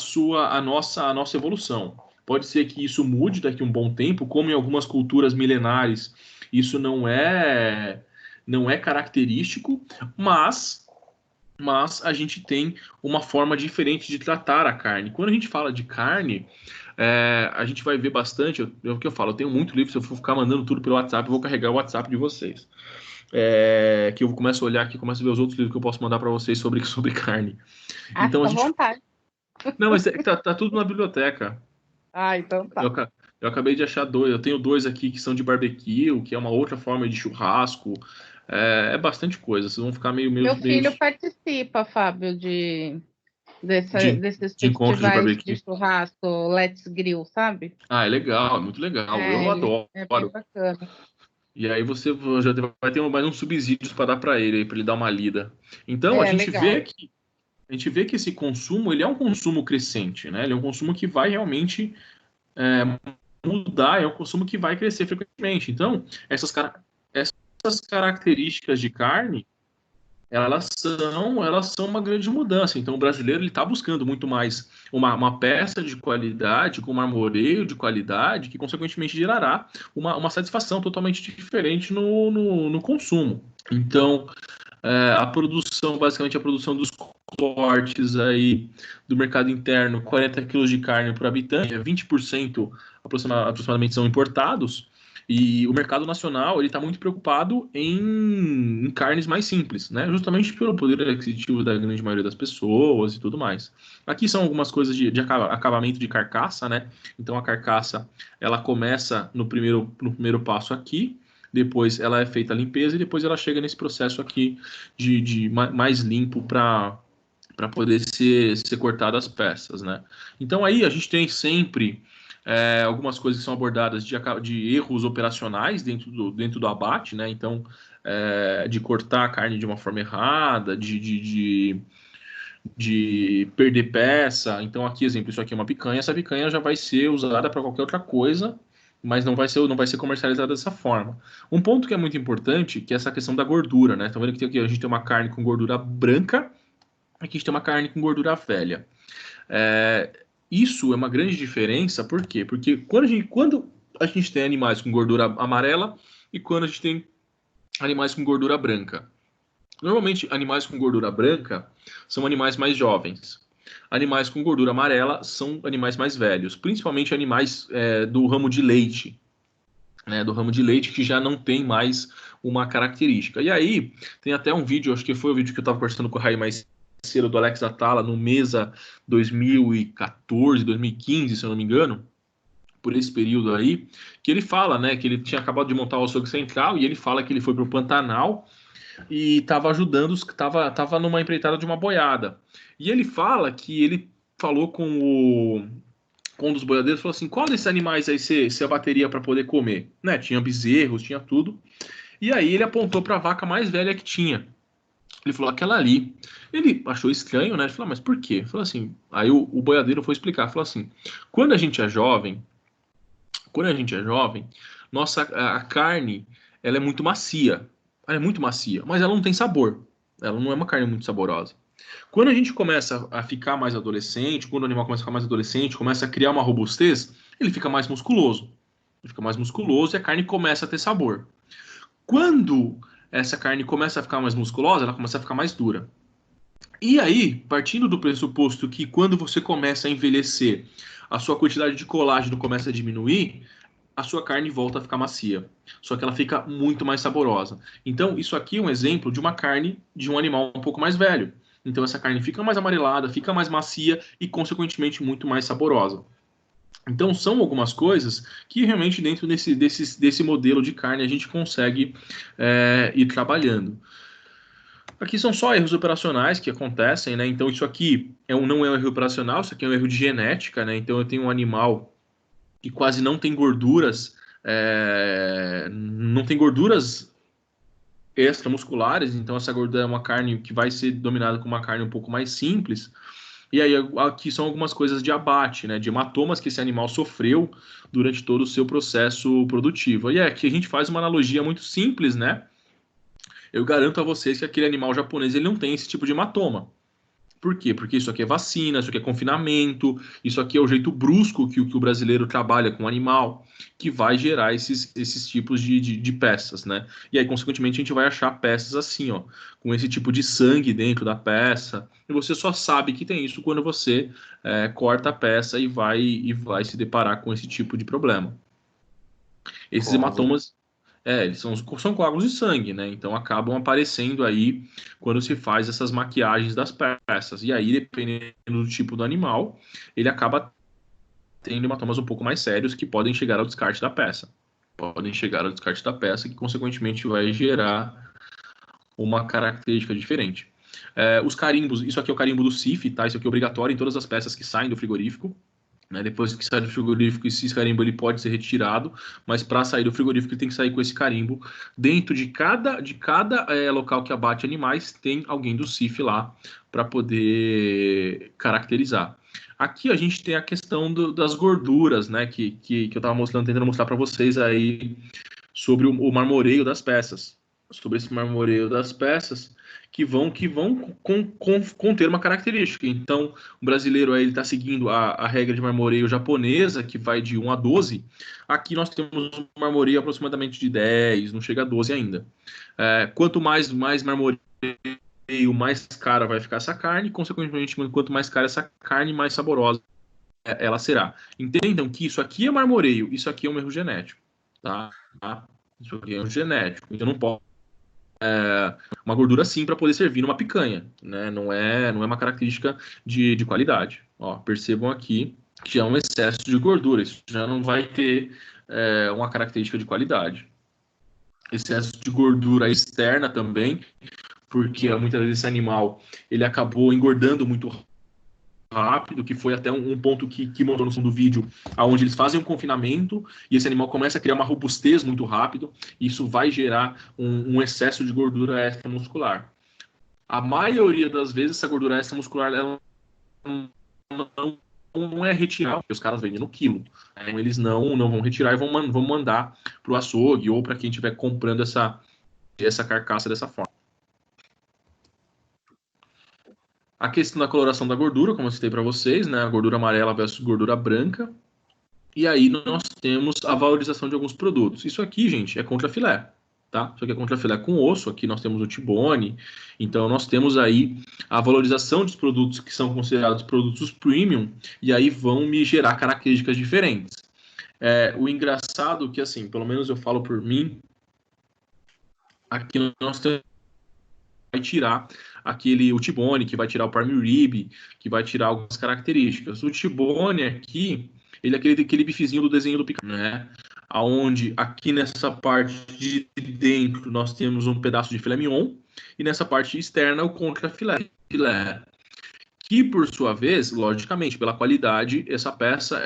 nossa evolução. Pode ser que isso mude daqui a um bom tempo, como em algumas culturas milenares, isso não é característico, mas a gente tem uma forma diferente de tratar a carne. Quando a gente fala de carne, a gente vai ver bastante, é o que eu falo, eu tenho muito livro, se eu for ficar mandando tudo pelo WhatsApp, eu vou carregar o WhatsApp de vocês. Que eu começo a olhar aqui, começo a ver os outros livros que eu posso mandar para vocês sobre carne. Então, à vontade. Não, mas tá tudo na biblioteca. Então tá. Eu acabei de achar 2, eu tenho 2 aqui que são de barbecue, que é uma outra forma de churrasco. É bastante coisa, vocês vão ficar meio... Meu filho participa, Fábio, desses de encontros de festivais barbecue. de churrasco, Let's Grill, sabe? É legal, é muito legal. Eu adoro. É bem bacana. E aí você já vai ter mais uns subsídios para dar para ele, para ele dar uma lida. Então É, legal. a gente vê que esse consumo, ele é um consumo crescente, né? Ele é um consumo que vai realmente mudar, é um consumo que vai crescer frequentemente. Então, essas características de carne, elas são uma grande mudança. Então, o brasileiro ele está buscando muito mais uma peça de qualidade, com marmoreio de qualidade, que consequentemente gerará uma satisfação totalmente diferente no consumo. Então, a produção, basicamente a produção dos cortes aí do mercado interno, 40 quilos de carne por habitante, 20% aproximadamente são importados, e o mercado nacional ele está muito preocupado em carnes mais simples, né? Justamente pelo poder aquisitivo da grande maioria das pessoas e tudo mais. Aqui são algumas coisas de acabamento de carcaça, né? Então a carcaça ela começa no primeiro passo aqui, depois ela é feita a limpeza e depois ela chega nesse processo aqui de mais limpo para poder ser cortadas as peças, né? Então aí a gente tem sempre algumas coisas que são abordadas de erros operacionais dentro do abate, né? Então, de cortar a carne de uma forma errada, de perder peça. Então, aqui, exemplo, isso aqui é uma picanha. Essa picanha já vai ser usada para qualquer outra coisa, mas não vai ser comercializada dessa forma. Um ponto que é muito importante, que é essa questão da gordura, né? Estão vendo que aqui a gente tem uma carne com gordura branca, aqui a gente tem uma carne com gordura velha. Isso é uma grande diferença, por quê? Porque quando a gente tem animais com gordura amarela e quando a gente tem animais com gordura branca. Normalmente, animais com gordura branca são animais mais jovens. Animais com gordura amarela são animais mais velhos, principalmente animais do ramo de leite, né, do ramo de leite que já não tem mais uma característica. E aí, tem até um vídeo, acho que foi o vídeo que eu estava conversando com o Rai mais cedo, do Alex Atala, no Mesa 2014, 2015, se eu não me engano, por esse período aí, que ele fala, né, que ele tinha acabado de montar o açougue central e ele fala que ele foi para o Pantanal e estava ajudando, tava numa empreitada de uma boiada. E ele fala que ele falou com um dos boiadeiros, falou assim, qual desses animais aí você abateria para poder comer? Né, tinha bezerros, tinha tudo. E aí ele apontou para a vaca mais velha que tinha. Ele falou, aquela ali. Ele achou estranho, né? Ele falou, mas por quê? Ele falou assim, aí o boiadeiro foi explicar, falou assim, quando a gente é jovem, nossa a carne, ela é muito macia. Ela é muito macia, mas ela não tem sabor. Ela não é uma carne muito saborosa. Quando a gente começa a ficar mais adolescente, quando o animal começa a ficar mais adolescente, começa a criar uma robustez, ele fica mais musculoso. Ele fica mais musculoso e a carne começa a ter sabor. Quando essa carne começa a ficar mais musculosa, ela começa a ficar mais dura. E aí, partindo do pressuposto que quando você começa a envelhecer, a sua quantidade de colágeno começa a diminuir, a sua carne volta a ficar macia. Só que ela fica muito mais saborosa. Então, isso aqui é um exemplo de uma carne de um animal um pouco mais velho. Então, essa carne fica mais amarelada, fica mais macia e, consequentemente, muito mais saborosa. Então, são algumas coisas que realmente dentro desse modelo de carne a gente consegue ir trabalhando. Aqui são só erros operacionais que acontecem, né? Então, isso aqui não é um erro operacional, isso aqui é um erro de genética, né? Então, eu tenho um animal que quase não tem gorduras, não tem gorduras extramusculares, então essa gordura é uma carne que vai ser dominada com uma carne um pouco mais simples. E aí aqui são algumas coisas de abate, né, de hematomas que esse animal sofreu durante todo o seu processo produtivo. E aqui a gente faz uma analogia muito simples, né? Eu garanto a vocês que aquele animal japonês ele não tem esse tipo de hematoma. Por quê? Porque isso aqui é vacina, isso aqui é confinamento, isso aqui é o jeito brusco que o brasileiro trabalha com o animal, que vai gerar esses tipos de peças, né? E aí, consequentemente, a gente vai achar peças assim, ó, com esse tipo de sangue dentro da peça. E você só sabe que tem isso quando você corta a peça e vai se deparar com esse tipo de problema. Esses hematomas, eles são coágulos de sangue, né? Então acabam aparecendo aí quando se faz essas maquiagens das peças. E aí, dependendo do tipo do animal, ele acaba tendo hematomas um pouco mais sérios que podem chegar ao descarte da peça. Podem chegar ao descarte da peça, que consequentemente vai gerar uma característica diferente. Os carimbos, isso aqui é o carimbo do CIF, tá? Isso aqui é obrigatório em todas as peças que saem do frigorífico. né? Depois que sai do frigorífico, esse carimbo ele pode ser retirado, mas para sair do frigorífico ele tem que sair com esse carimbo. Dentro de cada local que abate animais, tem alguém do CIF lá para poder caracterizar. Aqui a gente tem a questão das gorduras, né? Que eu estava tentando mostrar para vocês aí sobre o marmoreio das peças. Sobre esse marmoreio das peças que vão conter uma característica. Então, o brasileiro aí está seguindo a regra de marmoreio japonesa, que vai de 1 a 12. Aqui nós temos um marmoreio aproximadamente de 10, não chega a 12 ainda. Quanto mais marmoreio, mais cara vai ficar essa carne, consequentemente, quanto mais cara essa carne, mais saborosa ela será. Entendam que isso aqui é marmoreio, isso aqui é um erro genético, tá? Isso aqui é um genético, então não pode uma gordura assim para poder servir numa picanha, né? Não é uma característica de qualidade. Ó, percebam aqui que é um excesso de gordura, isso já não vai ter uma característica de qualidade. Excesso de gordura externa também, porque muitas vezes esse animal ele acabou engordando muito rápido, que foi até um ponto que mandou no fundo do vídeo, onde eles fazem um confinamento e esse animal começa a criar uma robustez muito rápido, e isso vai gerar um excesso de gordura extramuscular. A maioria das vezes essa gordura extramuscular ela não é retirada, porque os caras vendem no quilo. Então eles não vão retirar e vão mandar para o açougue ou para quem estiver comprando essa carcaça dessa forma. A questão da coloração da gordura, como eu citei para vocês, né? A gordura amarela versus gordura branca. E aí nós temos a valorização de alguns produtos. Isso aqui, gente, é contrafilé, tá? Isso aqui é contrafilé com osso. Aqui nós temos o T-bone. Então nós temos aí a valorização dos produtos que são considerados produtos premium. E aí vão me gerar características diferentes. O engraçado é que, assim, pelo menos eu falo por mim, aqui nós temos vai tirar o T-bone, que vai tirar o prime rib, que vai tirar algumas características. O T-bone aqui, ele é aquele bifezinho do desenho do picanha, né? Aonde aqui nessa parte de dentro nós temos um pedaço de filé mignon e nessa parte externa o contrafilé, que por sua vez, logicamente, pela qualidade, essa peça,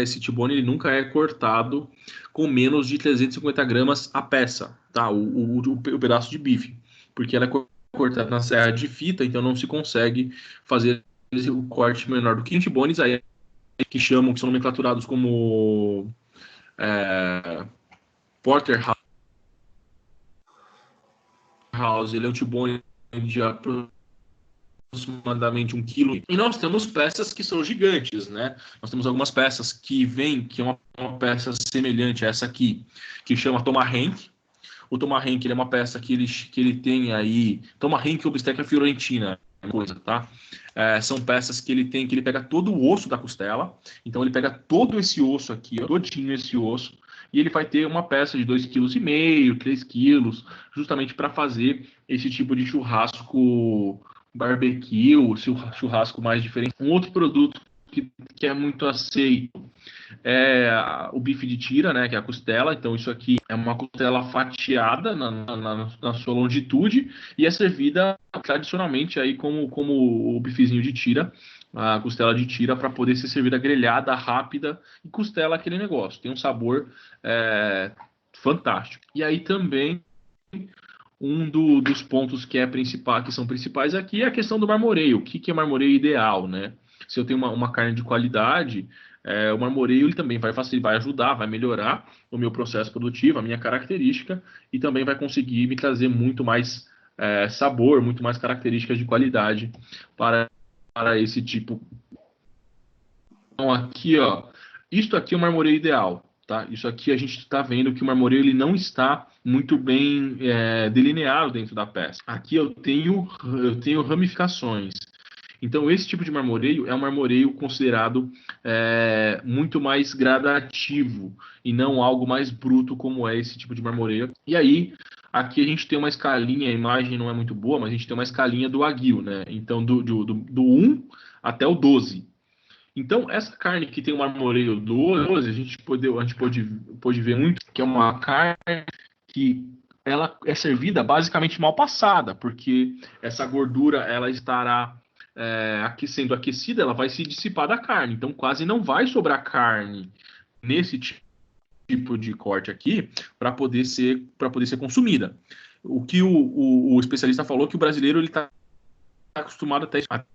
esse T-bone, ele nunca é cortado com menos de 350 gramas a peça, tá? O pedaço de bife, porque ela é cortada na serra de fita, então não se consegue fazer o corte menor do que T-bones, aí que são nomenclaturados como porterhouse. Ele é um T-bone de aproximadamente 1 quilo. E nós temos peças que são gigantes, né? Nós temos algumas peças que é uma peça semelhante a essa aqui, que chama Tomahawk. O Tomahawk ele é uma peça que ele tem aí... Tomahawk Obstetra Fiorentina, coisa, tá? São peças que ele pega todo o osso da costela, então ele pega todo esse osso aqui, ó, todinho esse osso, e ele vai ter uma peça de 2,5 kg, 3 kg, justamente para fazer esse tipo de churrasco barbecue, churrasco mais diferente. Um outro produto que é muito aceito é o bife de tira, né, que é a costela. Então isso aqui é uma costela fatiada na sua longitude e é servida tradicionalmente aí como o bifezinho de tira, a costela de tira, para poder ser servida grelhada, rápida, e costela aquele negócio, tem um sabor fantástico. E aí também dos pontos que são principais aqui é a questão do marmoreio. O que é marmoreio ideal, né? Se eu tenho uma carne de qualidade, o marmoreio ele também vai ajudar, vai melhorar o meu processo produtivo, a minha característica, e também vai conseguir me trazer muito mais sabor, muito mais características de qualidade para esse tipo. Então aqui, ó, isto aqui é o marmoreio ideal, tá? Isso aqui a gente está vendo que o marmoreio ele não está muito bem delineado dentro da peça. Aqui eu tenho ramificações. Então, esse tipo de marmoreio é um marmoreio considerado muito mais gradativo e não algo mais bruto como é esse tipo de marmoreio. E aí, aqui a gente tem uma escalinha, a imagem não é muito boa, mas a gente tem uma escalinha do Wagyu, né? Então, do 1 até o 12. Então, essa carne que tem o marmoreio 12, a gente pode ver muito que é uma carne que ela é servida basicamente mal passada, porque essa gordura ela estará aqui sendo aquecida, ela vai se dissipar da carne. Então, quase não vai sobrar carne nesse tipo de corte aqui para poder ser consumida. O que o especialista falou que o brasileiro ele está acostumado até a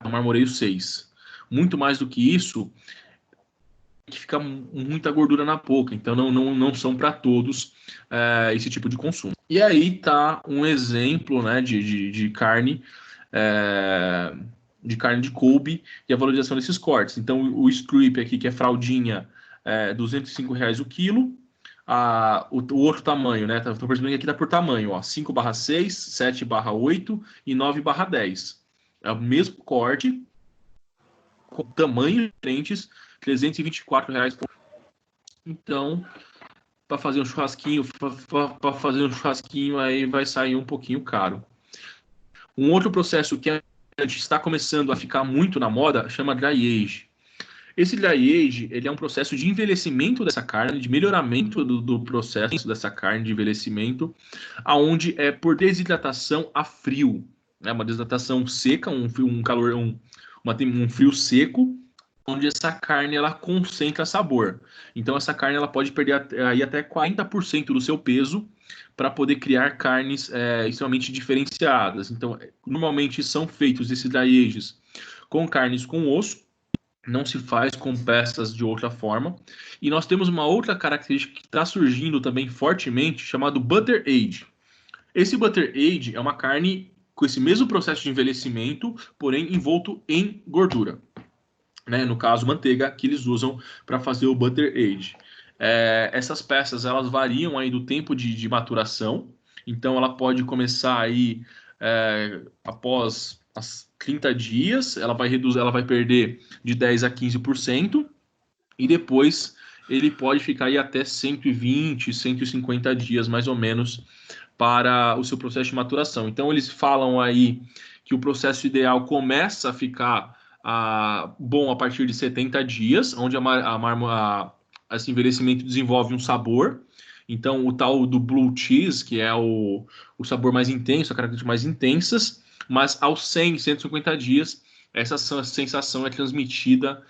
marmoreio 6. Muito mais do que isso, que fica muita gordura na boca. Então não são para todos esse tipo de consumo. E aí tá um exemplo, né, de carne de Kobe e a valorização desses cortes. Então o strip aqui, que é fraldinha, R$205 o quilo. O outro tamanho, né? Estou percebendo que aqui dá por tamanho, ó, 5/6, 7/8 e 9/10. É o mesmo corte, com tamanhos diferentes, R$324. Então, para fazer um churrasquinho, aí vai sair um pouquinho caro. Um outro processo que está começando a ficar muito na moda chama dry age. Esse dry age, ele é um processo de envelhecimento dessa carne, de melhoramento do processo dessa carne de envelhecimento, aonde é por desidratação a frio, né? Uma desidratação seca, um frio seco, onde essa carne ela concentra sabor. Então essa carne ela pode perder aí até 40% do seu peso para poder criar carnes extremamente diferenciadas. Então normalmente são feitos esses dry ages com carnes com osso, não se faz com peças de outra forma. E nós temos uma outra característica que está surgindo também fortemente, chamado Butter Age. Esse Butter Age é uma carne com esse mesmo processo de envelhecimento, porém envolto em gordura. Né? No caso, manteiga, que eles usam para fazer o Butter Age. Essas peças, elas variam aí do tempo de maturação. Então, ela pode começar aí após as 30 dias, ela vai perder de 10 a 15%, e depois ele pode ficar aí até 120, 150 dias, mais ou menos, para o seu processo de maturação. Então, eles falam aí que o processo ideal começa a ficar bom a partir de 70 dias, onde esse envelhecimento desenvolve um sabor. Então, o tal do blue cheese, que é o sabor mais intenso, a característica mais intensas, mas aos 100, 150 dias, essa sensação é transmitida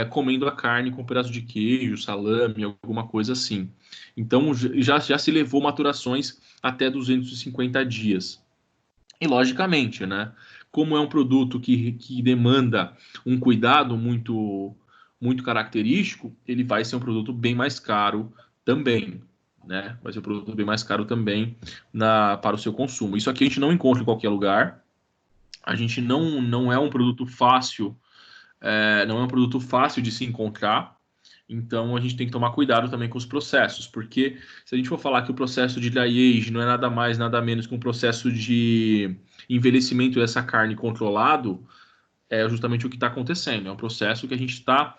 comendo a carne com um pedaço de queijo, salame, alguma coisa assim. Então, já se levou maturações até 250 dias. E, logicamente, né, como é um produto que demanda um cuidado muito, muito característico, ele vai ser um produto bem mais caro também. Né? Vai ser um produto bem mais caro também para o seu consumo. Isso aqui a gente não encontra em qualquer lugar. A gente não é um produto fácil, não é um produto fácil de se encontrar. Então a gente tem que tomar cuidado também com os processos, porque se a gente for falar que o processo de dry age não é nada mais, nada menos que um processo de envelhecimento dessa carne controlado, é justamente o que está acontecendo. É um processo que a gente está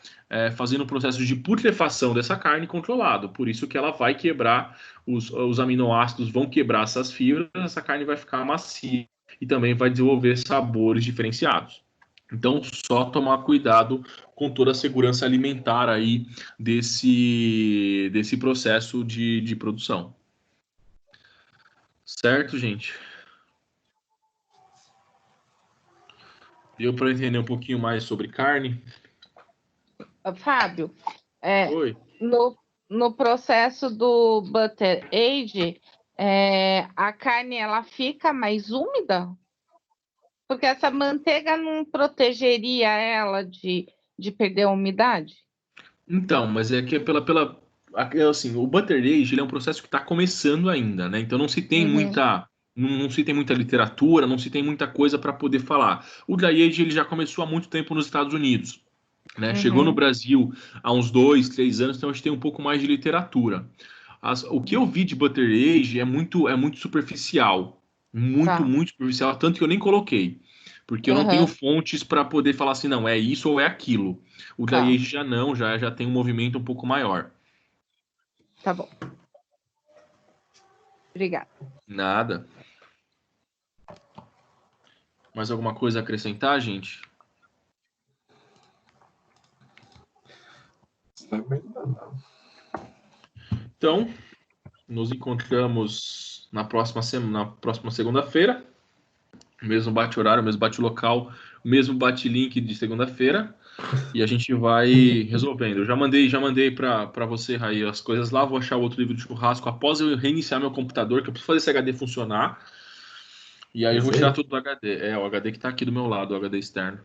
fazendo um processo de putrefação dessa carne controlado. Por isso que ela vai quebrar, os aminoácidos vão quebrar essas fibras, essa carne vai ficar macia e também vai desenvolver sabores diferenciados. Então, só tomar cuidado com toda a segurança alimentar aí desse processo de produção. Certo, gente? Deu para entender um pouquinho mais sobre carne? Fábio, Oi. no processo do Butter Age, a carne ela fica mais úmida? Porque essa manteiga não protegeria ela de perder a umidade? Então, mas é que assim, o Butter Age ele é um processo que está começando ainda, né? Então não se tem não se tem muita literatura, não se tem muita coisa para poder falar. O Dry Age ele já começou há muito tempo nos Estados Unidos, né? Chegou no Brasil há uns 2, 3 anos, então a gente tem um pouco mais de literatura. O que eu vi de Butter Age é muito superficial, muito superficial, tanto que eu nem coloquei. Porque eu não tenho fontes para poder falar assim, não, é isso ou é aquilo. O Dry Age já não, já tem um movimento um pouco maior. Tá bom. Obrigada. Nada. Mais alguma coisa a acrescentar, gente? Então, nos encontramos na próxima segunda-feira. mesmo bate-horário, mesmo bate-local, mesmo bate-link de segunda-feira. E a gente vai resolvendo. Eu já mandei para você, Raí, as coisas lá. Vou achar o outro livro de churrasco após eu reiniciar meu computador, que eu preciso fazer esse HD funcionar. E aí eu vou tirar tudo do HD. É, o HD que tá aqui do meu lado, o HD externo.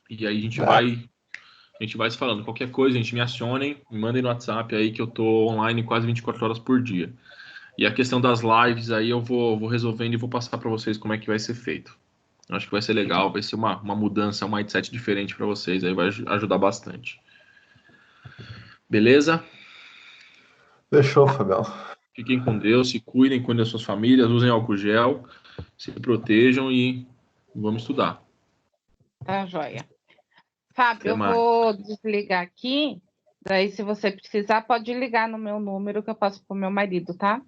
E aí a gente vai se falando. Qualquer coisa, a gente me acionem, me mandem no WhatsApp aí que eu tô online quase 24 horas por dia. E a questão das lives aí eu vou resolvendo e vou passar para vocês como é que vai ser feito. Eu acho que vai ser legal, vai ser uma mudança, um mindset diferente para vocês, aí vai ajudar bastante. Beleza? Fechou, Fabião. Fiquem com Deus, se cuidem das suas famílias, usem álcool gel, se protejam e vamos estudar. Tá, joia. Fábio, Até eu mais. vou desligar aqui. Daí, se você precisar, pode ligar no meu número que eu passo pro meu marido, tá?